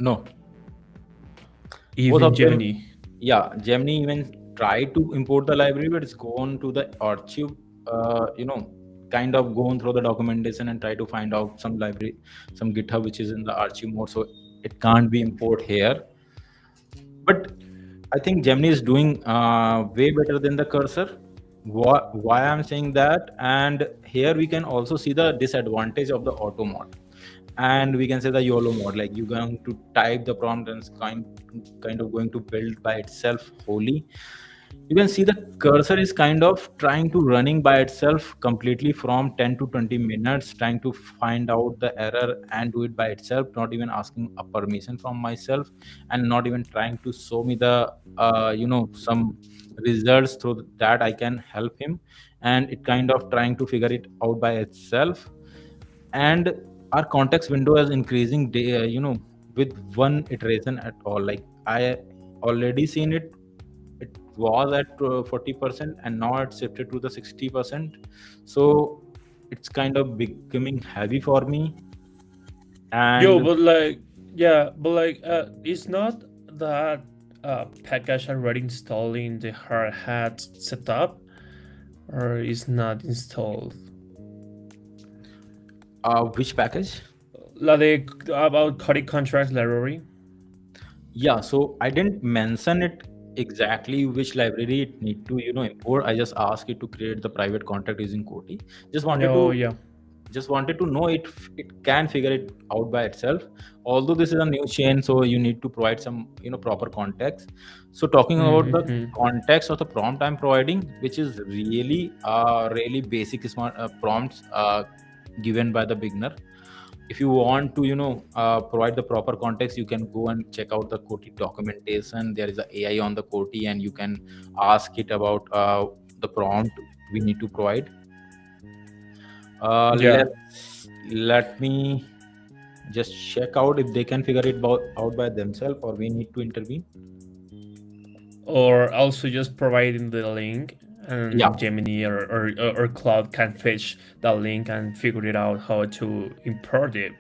No. Even Gemini. Yeah, Gemini even tried to import the library, but it's gone to the archive. Kind of gone through the documentation and try to find out some library, some GitHub which is in the archive mode, so it can't be import here. But I think Gemini is doing way better than the cursor. Why I'm saying that? And here we can also see the disadvantage of the auto mod, and we can say the YOLO mod, like you're going to type the prompt and it's kind of going to build by itself wholly. You can see the cursor is kind of trying to running by itself completely from 10 to 20 minutes, trying to find out the error and do it by itself, not even asking a permission from myself, and not even trying to show me the some results through that I can help him. And it kind of trying to figure it out by itself. And our context window is increasing with one iteration at all. Like I already seen it was at 40%, and now it's shifted to the 60%. So it's kind of becoming heavy for me. And it's not that package already installed in the Hardhat setup, or is not installed? Which package? Like about Kodi contracts library. Yeah, so I didn't mention it exactly which library it need to import. I just asked it to create the private contract using Koti. Just wanted Oh to yeah, know it can figure it out by itself. Although this is a new chain, so you need to provide some proper context. So talking about the hmm context of the prompt I'm providing, which is really basic smart prompts given by the beginner. If you want to provide the proper context, you can go and check out the Koti documentation. There is a AI on the Koti, and you can ask it about the prompt we need to provide. yeah. Let me just check out if they can figure it out by themselves, or we need to intervene. Or also just providing the link, Yeah, and Gemini or Cloud can fetch that link and figure it out how to import it.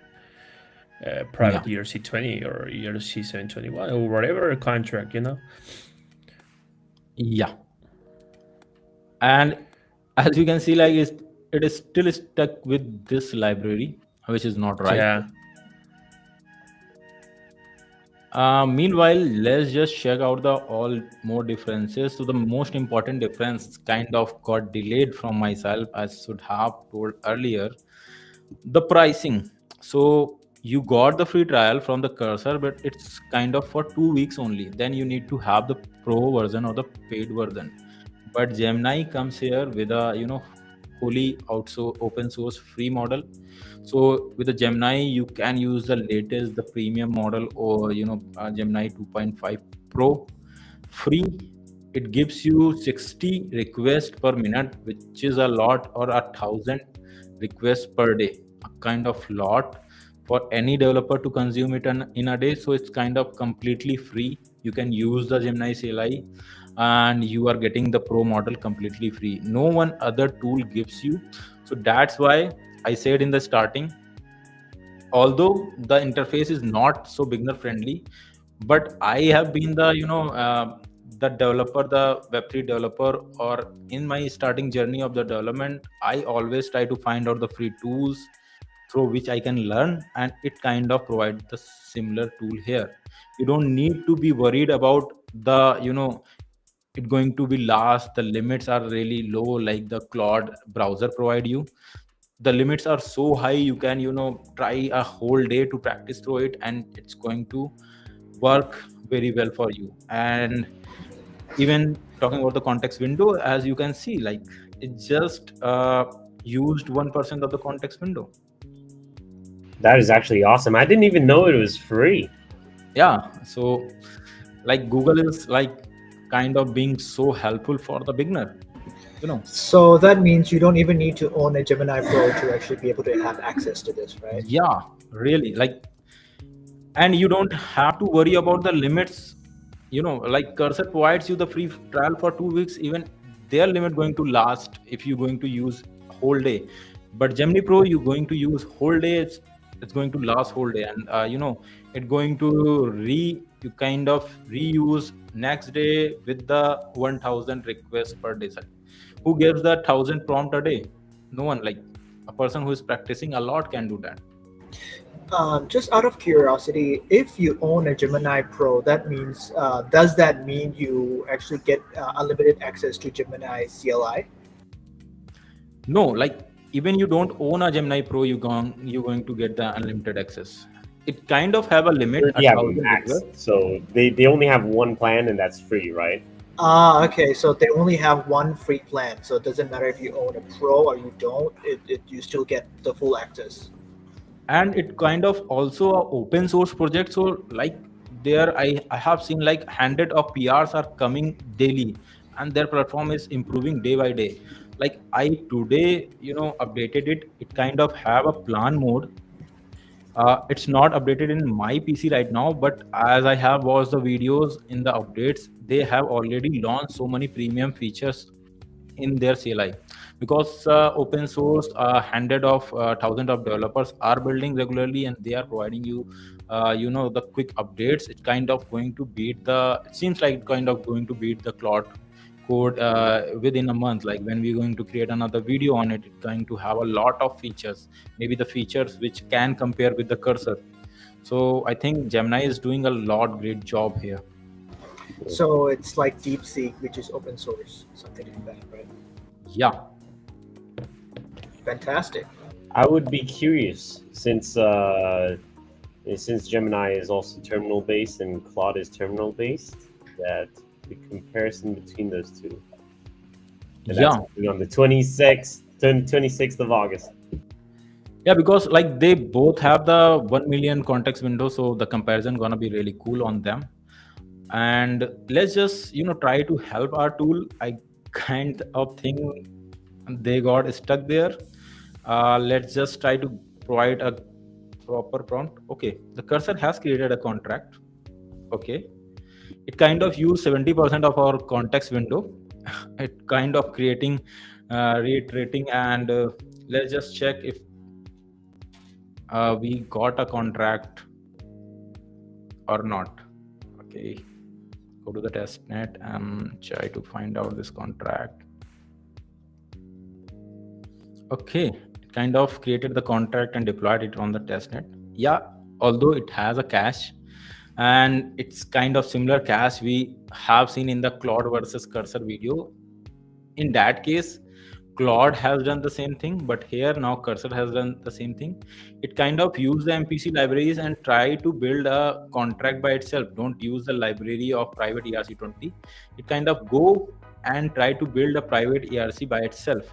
yeah, Private ERC20 or ERC721 or whatever contract, yeah. And as you can see, like it is still stuck with this library, which is not right. Yeah. Meanwhile, let's just check out the all more differences. So the most important difference kind of got delayed from myself. I should have told earlier. The pricing. So you got the free trial from the cursor, but it's kind of for 2 weeks only. Then you need to have the pro version or the paid version. But Gemini comes here with a fully open source free model. So with the Gemini, you can use the latest, the premium model, or Gemini 2.5 Pro free. It gives you 60 requests per minute, which is a lot, or 1,000 requests per day, a kind of lot for any developer to consume it in a day. So it's kind of completely free. You can use the Gemini CLI, and you are getting the pro model completely free. No one other tool gives you. So that's why I said in the starting, although the interface is not so beginner friendly, but I have been the the developer, the web3 developer, or in my starting journey of the development, I always try to find out the free tools through which I can learn, and it kind of provides the similar tool here. You don't need to be worried about the it going to be last. The limits are really low, like the Claude browser provide you. The limits are so high, you can try a whole day to practice through it, and it's going to work very well for you. And even talking about the context window, as you can see, like it just used 1% of the context window. That is actually awesome. I didn't even know it was free. Yeah, so like Google is like kind of being so helpful for the beginner. So that means you don't even need to own a Gemini Pro to actually be able to have access to this, right? Yeah, really, like, and you don't have to worry about the limits. Like Cursor provides you the free trial for 2 weeks. Even their limit going to last if you're going to use whole day. But Gemini Pro, you're going to use whole day. It's going to last whole day, and it going to you kind of reuse next day with the 1,000 requests per day. Who gives the 1,000 prompt a day? No one. Like a person who is practicing a lot can do that. Just out of curiosity, if you own a Gemini Pro, that means does that mean you actually get unlimited access to Gemini CLI? No, like even you don't own a Gemini Pro, you're going to get the unlimited access. It kind of have a limit, You have 1,000 max, requests. so they only have one plan, and that's free, right? Ah, okay. So they only have one free plan. So it doesn't matter if you own a Pro or you don't. You still get the full access. And it kind of also a open source project. So like there, I have seen like 100 of PRs are coming daily, and their platform is improving day by day. Like I today, updated it. It kind of have a plan mode. It's not updated in my PC right now, but as I have watched the videos in the updates, they have already launched so many premium features in their CLI, because open source, hundred of thousand of developers are building regularly, and they are providing you, the quick updates. It kind of going to beat the. It seems like kind of going to beat the Claude code within a month. Like when we're going to create another video on it, it's going to have a lot of features, maybe the features which can compare with the cursor. So I think Gemini is doing a lot great job here. So it's like DeepSeek, which is open source, something like that, right? Yeah. Fantastic. I would be curious since Gemini is also terminal based and Claude is terminal based, that the comparison between those two. And that's Yeah. happening on the 26th of August. Yeah, because like they both have the 1 million context window, so the comparison gonna be really cool on them. And let's just try to help our tool. I kind of think they got stuck there. Let's just try to provide a proper prompt. Okay, the cursor has created a contract. Okay, it kind of used 70% of our context window. It kind of creating reiterating, and let's just check if we got a contract or not. Okay, go to the test net and try to find out this contract. Okay, it kind of created the contract and deployed it on the test net. Yeah, although it has a cache, and it's kind of similar cache we have seen in the Claude versus cursor video. In that case, Claude has done the same thing, but here now cursor has done the same thing. It kind of use the MPC libraries and try to build a contract by itself. Don't use the library of private ERC20. It kind of go and try to build a private ERC by itself.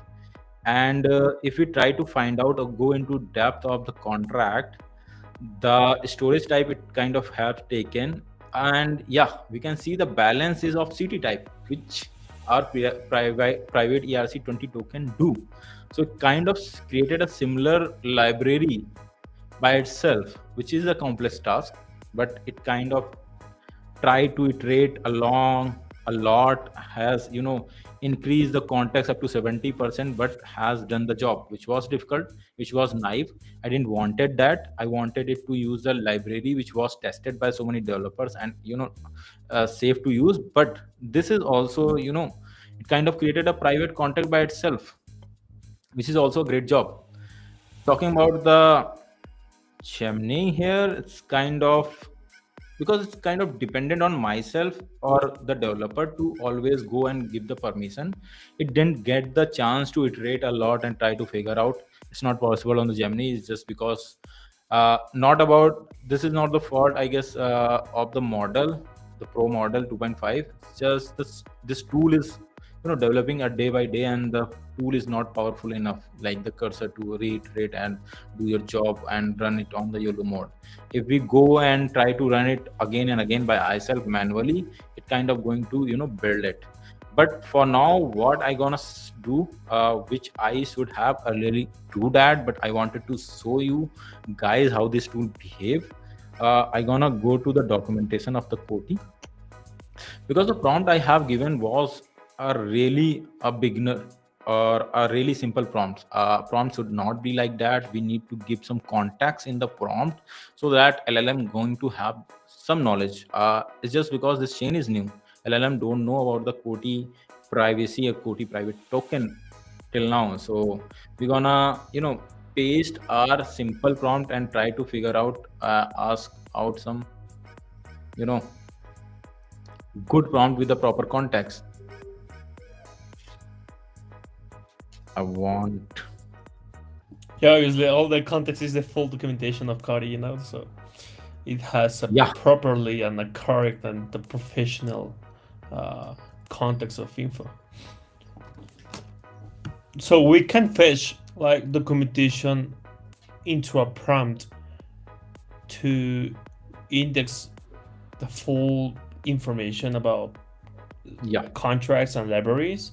And if we try to find out or go into depth of the contract, the storage type it kind of have taken, and yeah, we can see the balance is of CT type, which our private ERC20 token do. So it kind of created a similar library by itself, which is a complex task, but it kind of try to iterate along a lot, has increased the context up to 70%, but has done the job, which was difficult, which was naive. I didn't wanted that. I wanted it to use the library which was tested by so many developers and safe to use. But this is also it kind of created a private context by itself, which is also a great job. Talking about the Gemini here, it's kind of, because it's kind of dependent on myself or the developer to always go and give the permission. It didn't get the chance to iterate a lot and try to figure out. It's not possible on the Gemini. It's just because not about, this is not the fault, I guess, of the model, the pro model 2.5. It's just this tool is developing a day by day, and the tool is not powerful enough like the cursor to reiterate and do your job and run it on the YOLO mode. If we go and try to run it again and again by ourselves manually, it kind of going to build it. But for now, what I gonna do, which I should have really do that, but I wanted to show you guys how this tool behave. I gonna go to the documentation of the COTI, because the prompt I have given was a beginner or a really simple prompt. Prompt should not be like that. We need to give some context in the prompt so that LLM going to have some knowledge. It's just because this chain is new. LLM don't know about the COTI privacy or COTI private token till now. So we're gonna paste our simple prompt and try to figure out, ask out some good prompt with the proper context. I want. Yeah, obviously, all the context is the full documentation of COTI, so it has a properly and a correct and the professional context of info. So we can fetch like documentation into a prompt to index the full information about contracts and libraries.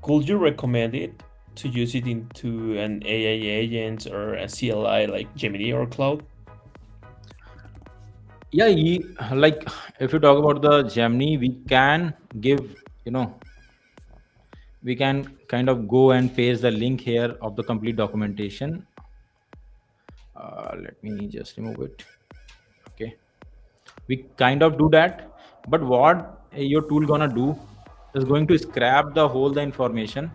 Could you recommend it to use it into an AI agent or a CLI like Gemini or Claude? Yeah, like if you talk about the Gemini, we can give, we can kind of go and paste the link here of the complete documentation. Let me just remove it. Okay, we kind of do that, but what your tool gonna do is going to scrap the information,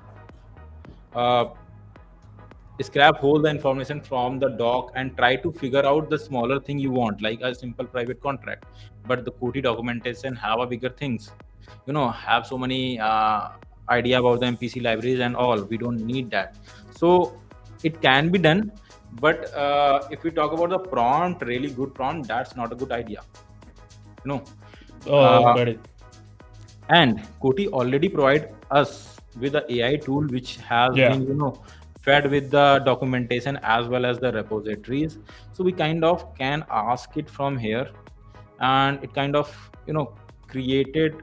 uh, scrap whole the information from the doc and try to figure out the smaller thing you want, like a simple private contract. But the Qt documentation have a bigger things, have so many idea about the MPC libraries and all. We don't need that. So it can be done, but if we talk about the prompt, really good prompt, that's not a good idea. Got it. And Koti already provide us with the AI tool which has been fed with the documentation as well as the repositories. So we kind of can ask it from here, and it kind of created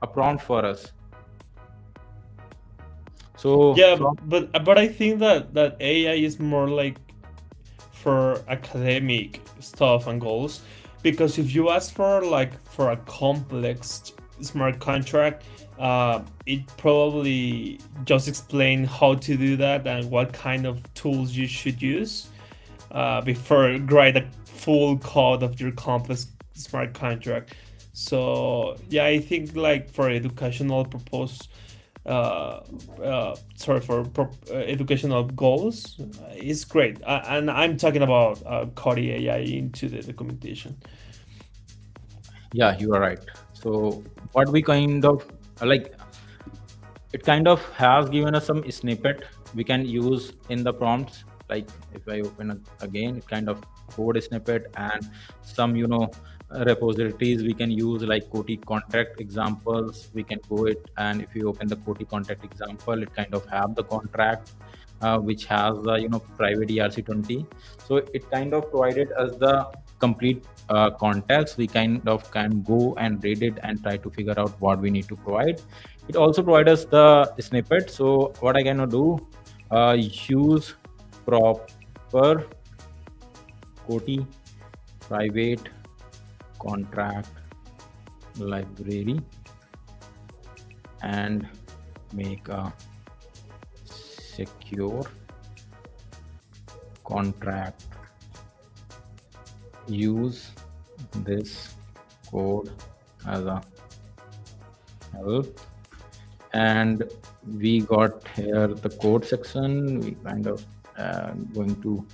a prompt for us. So yeah, but I think that AI is more like for academic stuff and goals, because if you ask for a complex smart contract, it probably just explain how to do that and what kind of tools you should use before write a full code of your complex smart contract. So yeah, I think for educational purpose, for educational goals, is great. And I'm talking about COTI AI into the documentation. Yeah, you are right. So what we kind of it kind of has given us some snippet we can use in the prompts. Like if I open it again, it kind of code snippet and some repositories we can use, like Koti contract examples. We can go it, and if you open the Koti contract example, it kind of have the contract which has the private ERC20. So it kind of provided us the complete context. We kind of can go and read it and try to figure out what we need to provide. It also provides us the snippet. So what I can do, use proper Koti private contract library and make a secure contract. Use this code as a help. And we got here the code section. We kind of going to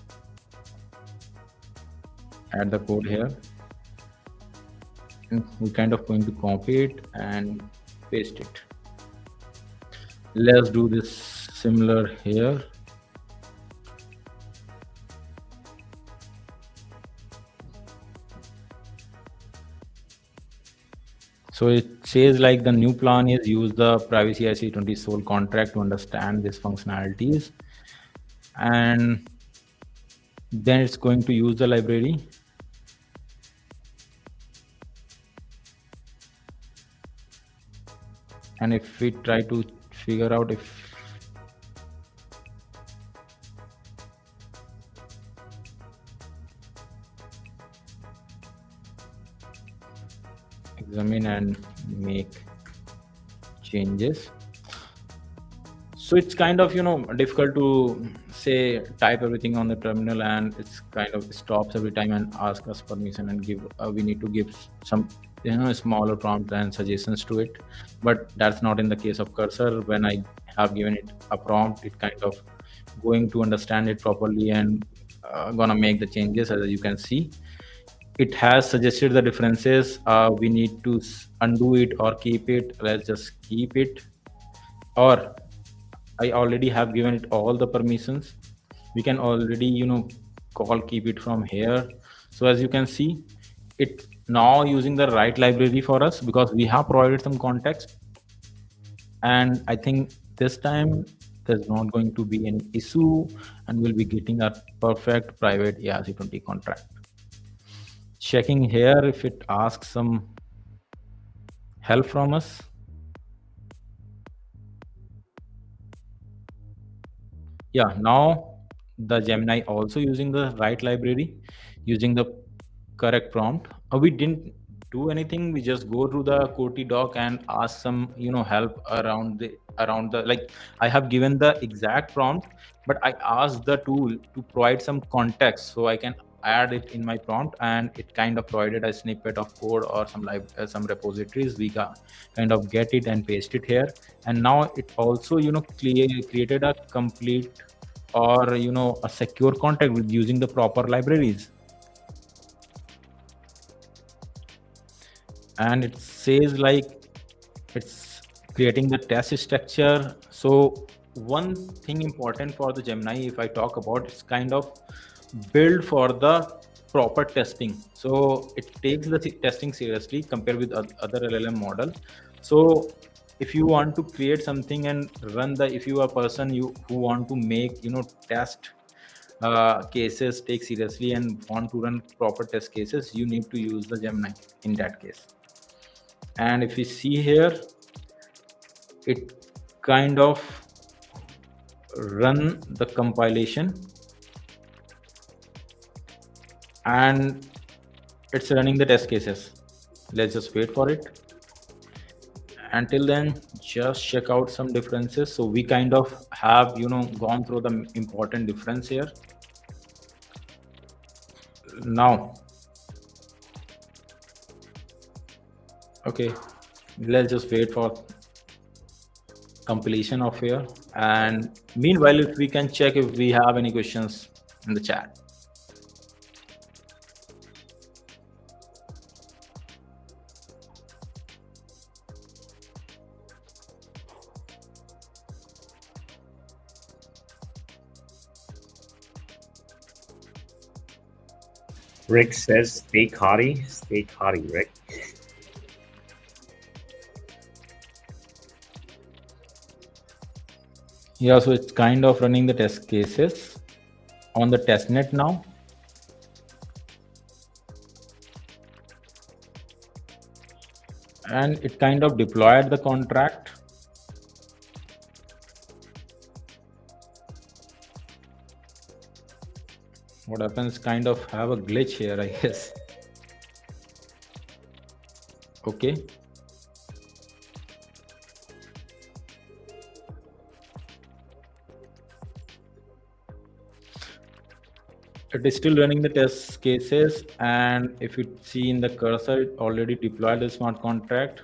add the code here, and we kind of going to copy it and paste it. Let's do this similar here. So it says like the new plan is use the privacy IC20 Sol contract to understand these functionalities, and then it's going to use the library. And if we try to figure out if examine and make changes. So it's kind of difficult to say type everything on the terminal, and it's kind of stops every time and asks us permission and give we need to give some smaller prompt and suggestions to it. But that's not in the case of Cursor. When I have given it a prompt, it kind of going to understand it properly and gonna make the changes. As you can see, it has suggested the differences. We need to undo it or keep it. Let's just keep it, or I already have given it all the permissions. We can already call keep it from here. So as you can see, it now using the right library for us because we have provided some context. And I think this time there's not going to be any issue, and we'll be getting a perfect private ERC20 contract. Checking here if it asks some help from us. Yeah, now the Gemini also using the right library, using the correct prompt. We didn't do anything. We just go through the Koti doc and ask some help around the like I have given the exact prompt, but I asked the tool to provide some context so I add it in my prompt, and it kind of provided a snippet of code or some repositories. We kind of get it and paste it here, and now it also created a complete or a secure contact with using the proper libraries. And it says like it's creating the test structure. So one thing important for the Gemini, if I talk about, it's kind of built for the proper testing. So it takes the testing seriously compared with other LLM model. So if you want to create something and run if you are a person who want to make test cases take seriously and want to run proper test cases, you need to use the Gemini in that case. And if you see here, it kind of run the compilation, and it's running the test cases. Let's just wait for it. Until then, just check out some differences. So we kind of have gone through the important difference here. Now, okay, let's just wait for completion of here, and meanwhile, if we can check if we have any questions in the chat. Rick says, stay COTI, Rick. Yeah, so it's kind of running the test cases on the testnet now. And it kind of deployed the contract. What happens, kind of have a glitch here, I guess. Okay. It is still running the test cases, and if you see in the cursor, it already deployed the smart contract.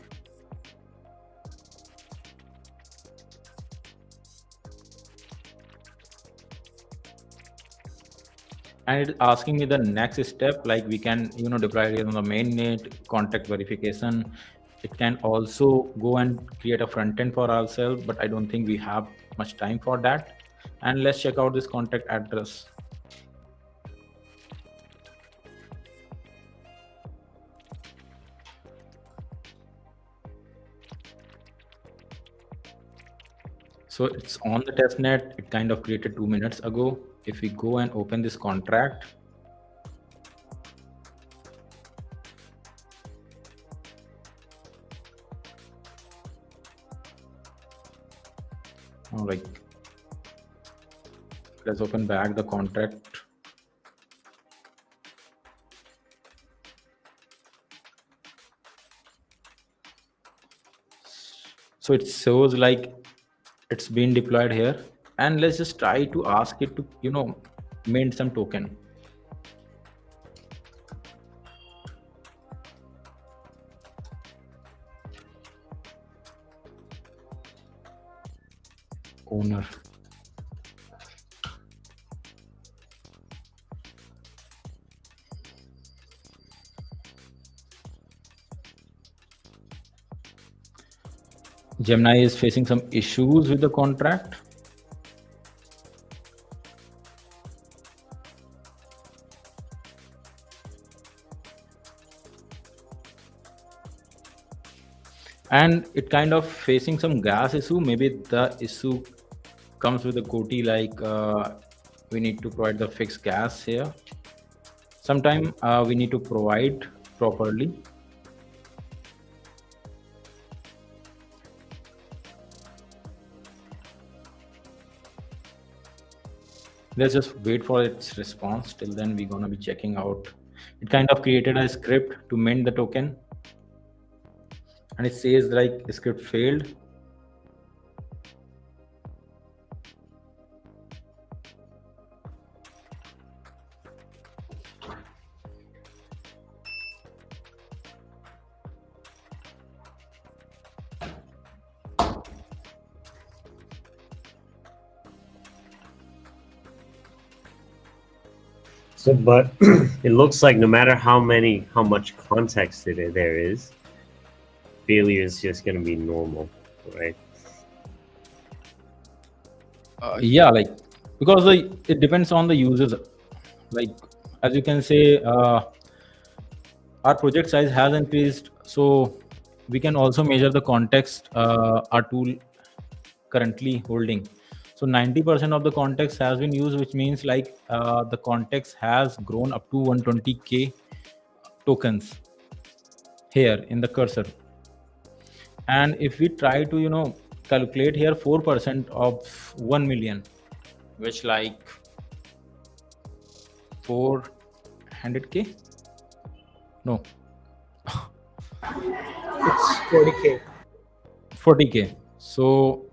And it's asking me the next step, like we can deploy it on the mainnet, contact verification. It can also go and create a front end for ourselves, but I don't think we have much time for that. And let's check out this contact address. So it's on the testnet. It kind of created 2 minutes ago. If we go and open this contract, all right, let's open back the contract. So it shows like it's been deployed here, and let's just try to ask it to mint some token. Owner. Gemini is facing some issues with the contract. And it kind of facing some gas issue. Maybe the issue comes with the COTI, like we need to provide the fixed gas here. Sometime we need to provide properly. Let's just wait for its response. Till then, we're gonna be checking out. It kind of created a script to mint the token, and it says like the script failed. So, but it looks like no matter how much context there is, failure is just going to be normal, right? Yeah, like because it depends on the users. Like as you can say, our project size has increased, so we can also measure the context our tool currently holding. So 90% of the context has been used, which means like the context has grown up to 120k tokens here in the cursor. And if we try to calculate here 4% of 1 million, which like 400k, no, It's 40K. 40k. So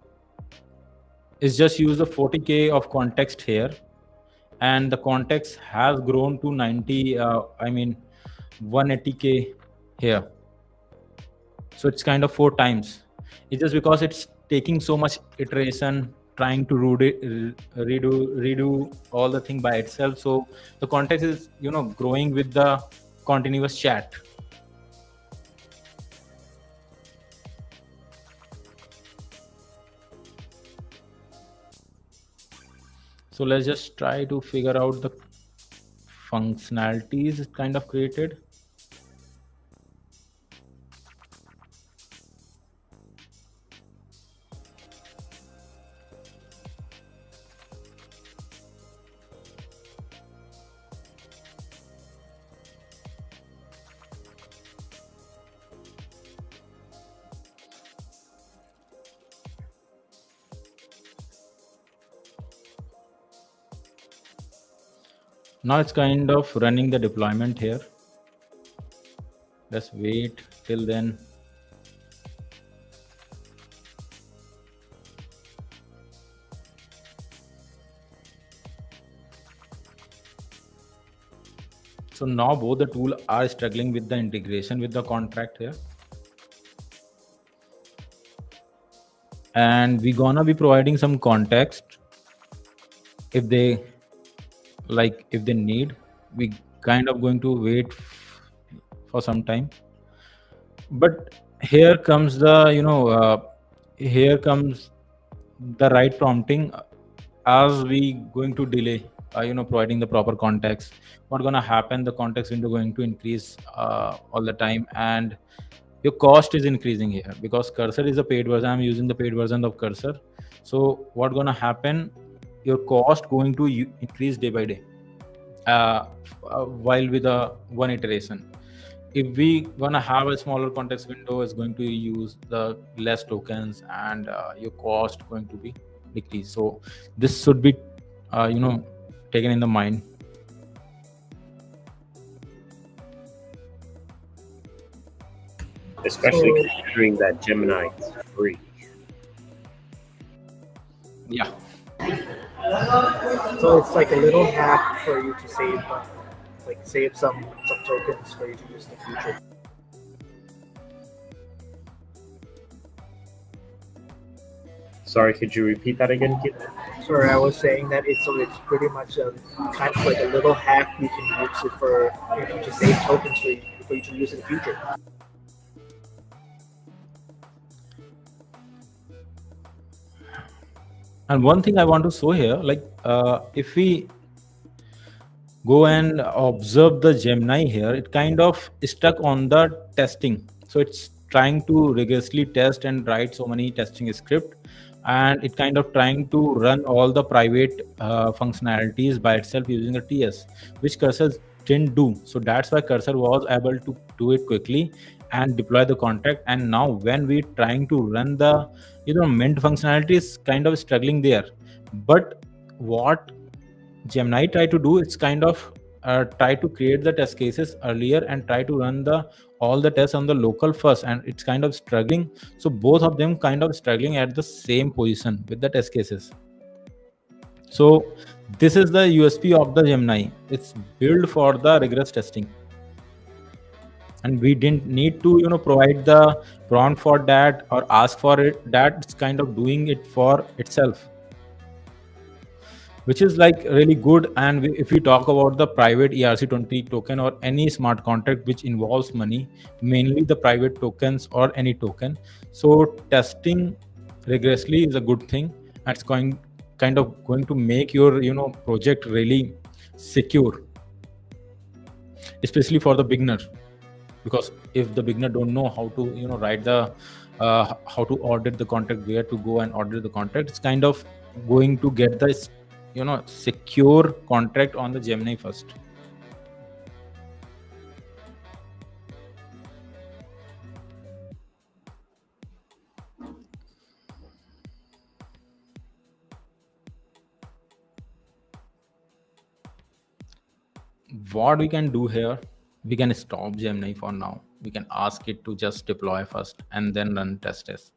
it's just use the 40k of context here, and the context has grown to 180k here. So it's kind of 4 times. It's just because it's taking so much iteration, trying to redo all the thing by itself. So the context is growing with the continuous chat. So let's just try to figure out the functionalities it kind of created. Now it's kind of running the deployment here. Let's wait till then. So now both the tool are struggling with the integration with the contract here. And we're gonna be providing some context if they need. We kind of going to wait for some time. But here comes the here comes the right prompting. As we going to delay providing the proper context, what gonna happen, the context window going to increase all the time, and your cost is increasing here because cursor is a paid version. I'm using the paid version of cursor. So what gonna happen, your cost going to increase day by day while with a one iteration. If we gonna have a smaller context window, is going to use the less tokens, and your cost going to be decreased. So this should be taken in the mind. Especially considering that Gemini is free. Yeah. So it's like a little hack for you to save some tokens for you to use in the future. Sorry, could you repeat that again, Kit? Sorry, I was saying that it's pretty much kind of like a little hack you can use it for to save tokens for you to use in the future. And one thing I want to show here, like if we go and observe the Gemini here, it kind of stuck on the testing. So it's trying to rigorously test and write so many testing script, and it kind of trying to run all the private functionalities by itself using a TS, which cursor didn't do. So that's why cursor was able to do it quickly and deploy the contract. And now when we trying to run the mint functionality is kind of struggling there. But what Gemini try to do, it's kind of try to create the test cases earlier and try to run all the tests on the local first, and it's kind of struggling. So both of them kind of struggling at the same position with the test cases. So this is the USP of the Gemini. It's built for the rigorous testing, and we didn't need to provide the prompt for that or ask for it. That it's kind of doing it for itself. which is like really good. And if we talk about the private ERC20 token or any smart contract which involves money, mainly the private tokens or any token, so testing rigorously is a good thing. It's going to make your project really secure, especially for the beginner. Because if the beginner don't know how to write the how to audit the contract, where to go and audit the contract, it's kind of going to get this secure contract on the Gemini first. What we can do here, we can stop Gemini for now. We can ask it to just deploy first and then run test tests.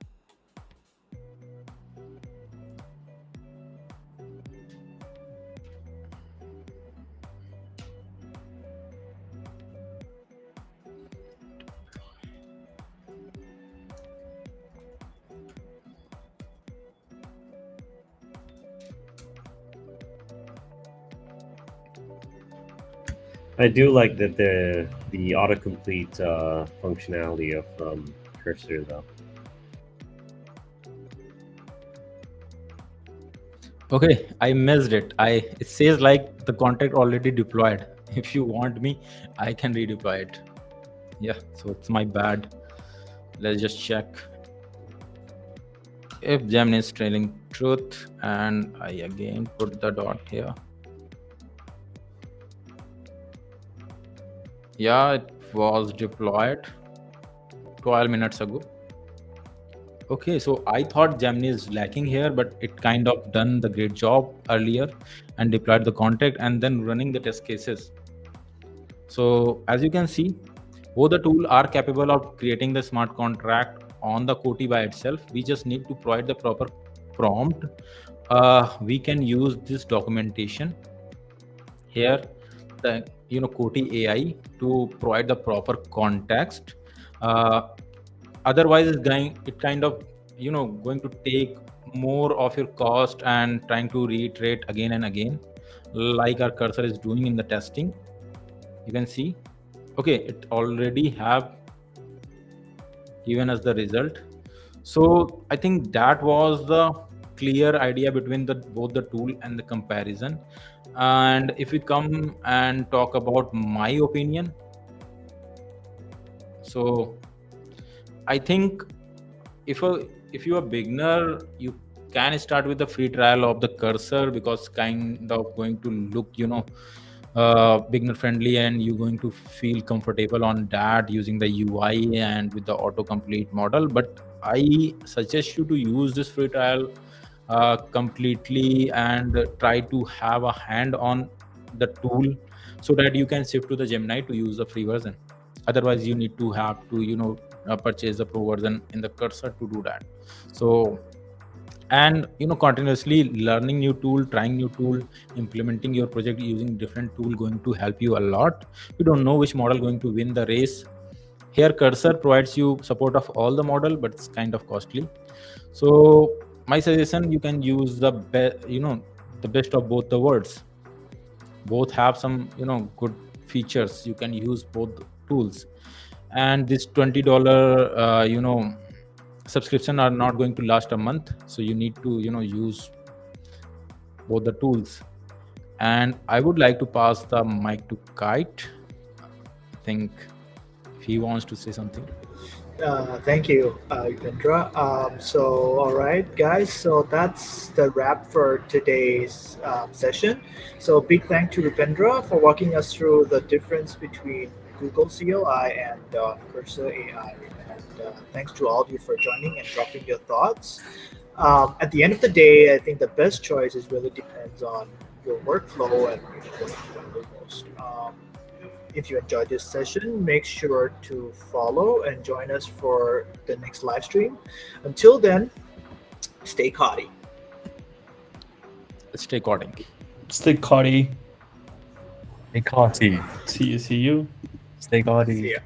I do like that the autocomplete functionality of Cursor though. Okay, I missed it. It says like the contract already deployed. If you want me, I can redeploy it. Yeah, so it's my bad. Let's just check if Gemini is trailing truth, and I again put the dot here. Yeah, it was deployed 12 minutes ago. Okay, so I thought Gemini is lacking here, but it kind of done the great job earlier and deployed the contract and then running the test cases. So as you can see, both the tools are capable of creating the smart contract on the COTI by itself. We just need to provide the proper prompt. We can use this documentation here, the COTI AI, to provide the proper context. Otherwise, it kind of going to take more of your cost and trying to reiterate again and again, like our cursor is doing in the testing. You can see, okay, it already have given us the result. So I think that was the clear idea between both the tool and the comparison. And if we come and talk about my opinion, so I think if you're a beginner, you can start with the free trial of the cursor, because kind of going to look beginner friendly, and you're going to feel comfortable on that using the UI and with the autocomplete model. But I suggest you to use this free trial completely and try to have a hand on the tool so that you can shift to the Gemini to use the free version. Otherwise, you need to have to purchase the pro version in the cursor to do that. So, and continuously learning new tool, trying new tool, implementing your project using different tool going to help you a lot. You don't know which model going to win the race. Here cursor provides you support of all the model, but it's kind of costly. So my suggestion, you can use the best of both the worlds. Both have some good features. You can use both tools, and this $20 subscription are not going to last a month, so you need to use both the tools. And I would like to pass the mic to Kite. I think if he wants to say something. Thank you, Upendra. So, all right, guys. So that's the wrap for today's session. So, big thank to Upendra for walking us through the difference between Google CLI and Cursor AI. And thanks to all of you for joining and dropping your thoughts. At the end of the day, I think the best choice is really depends on your workflow and what you do most. If you enjoyed this session, make sure to follow and join us for the next live stream. Until then, stay COTI. Stay coding. Stay COTI. Stay COTI. See you. Stay COTI. See ya.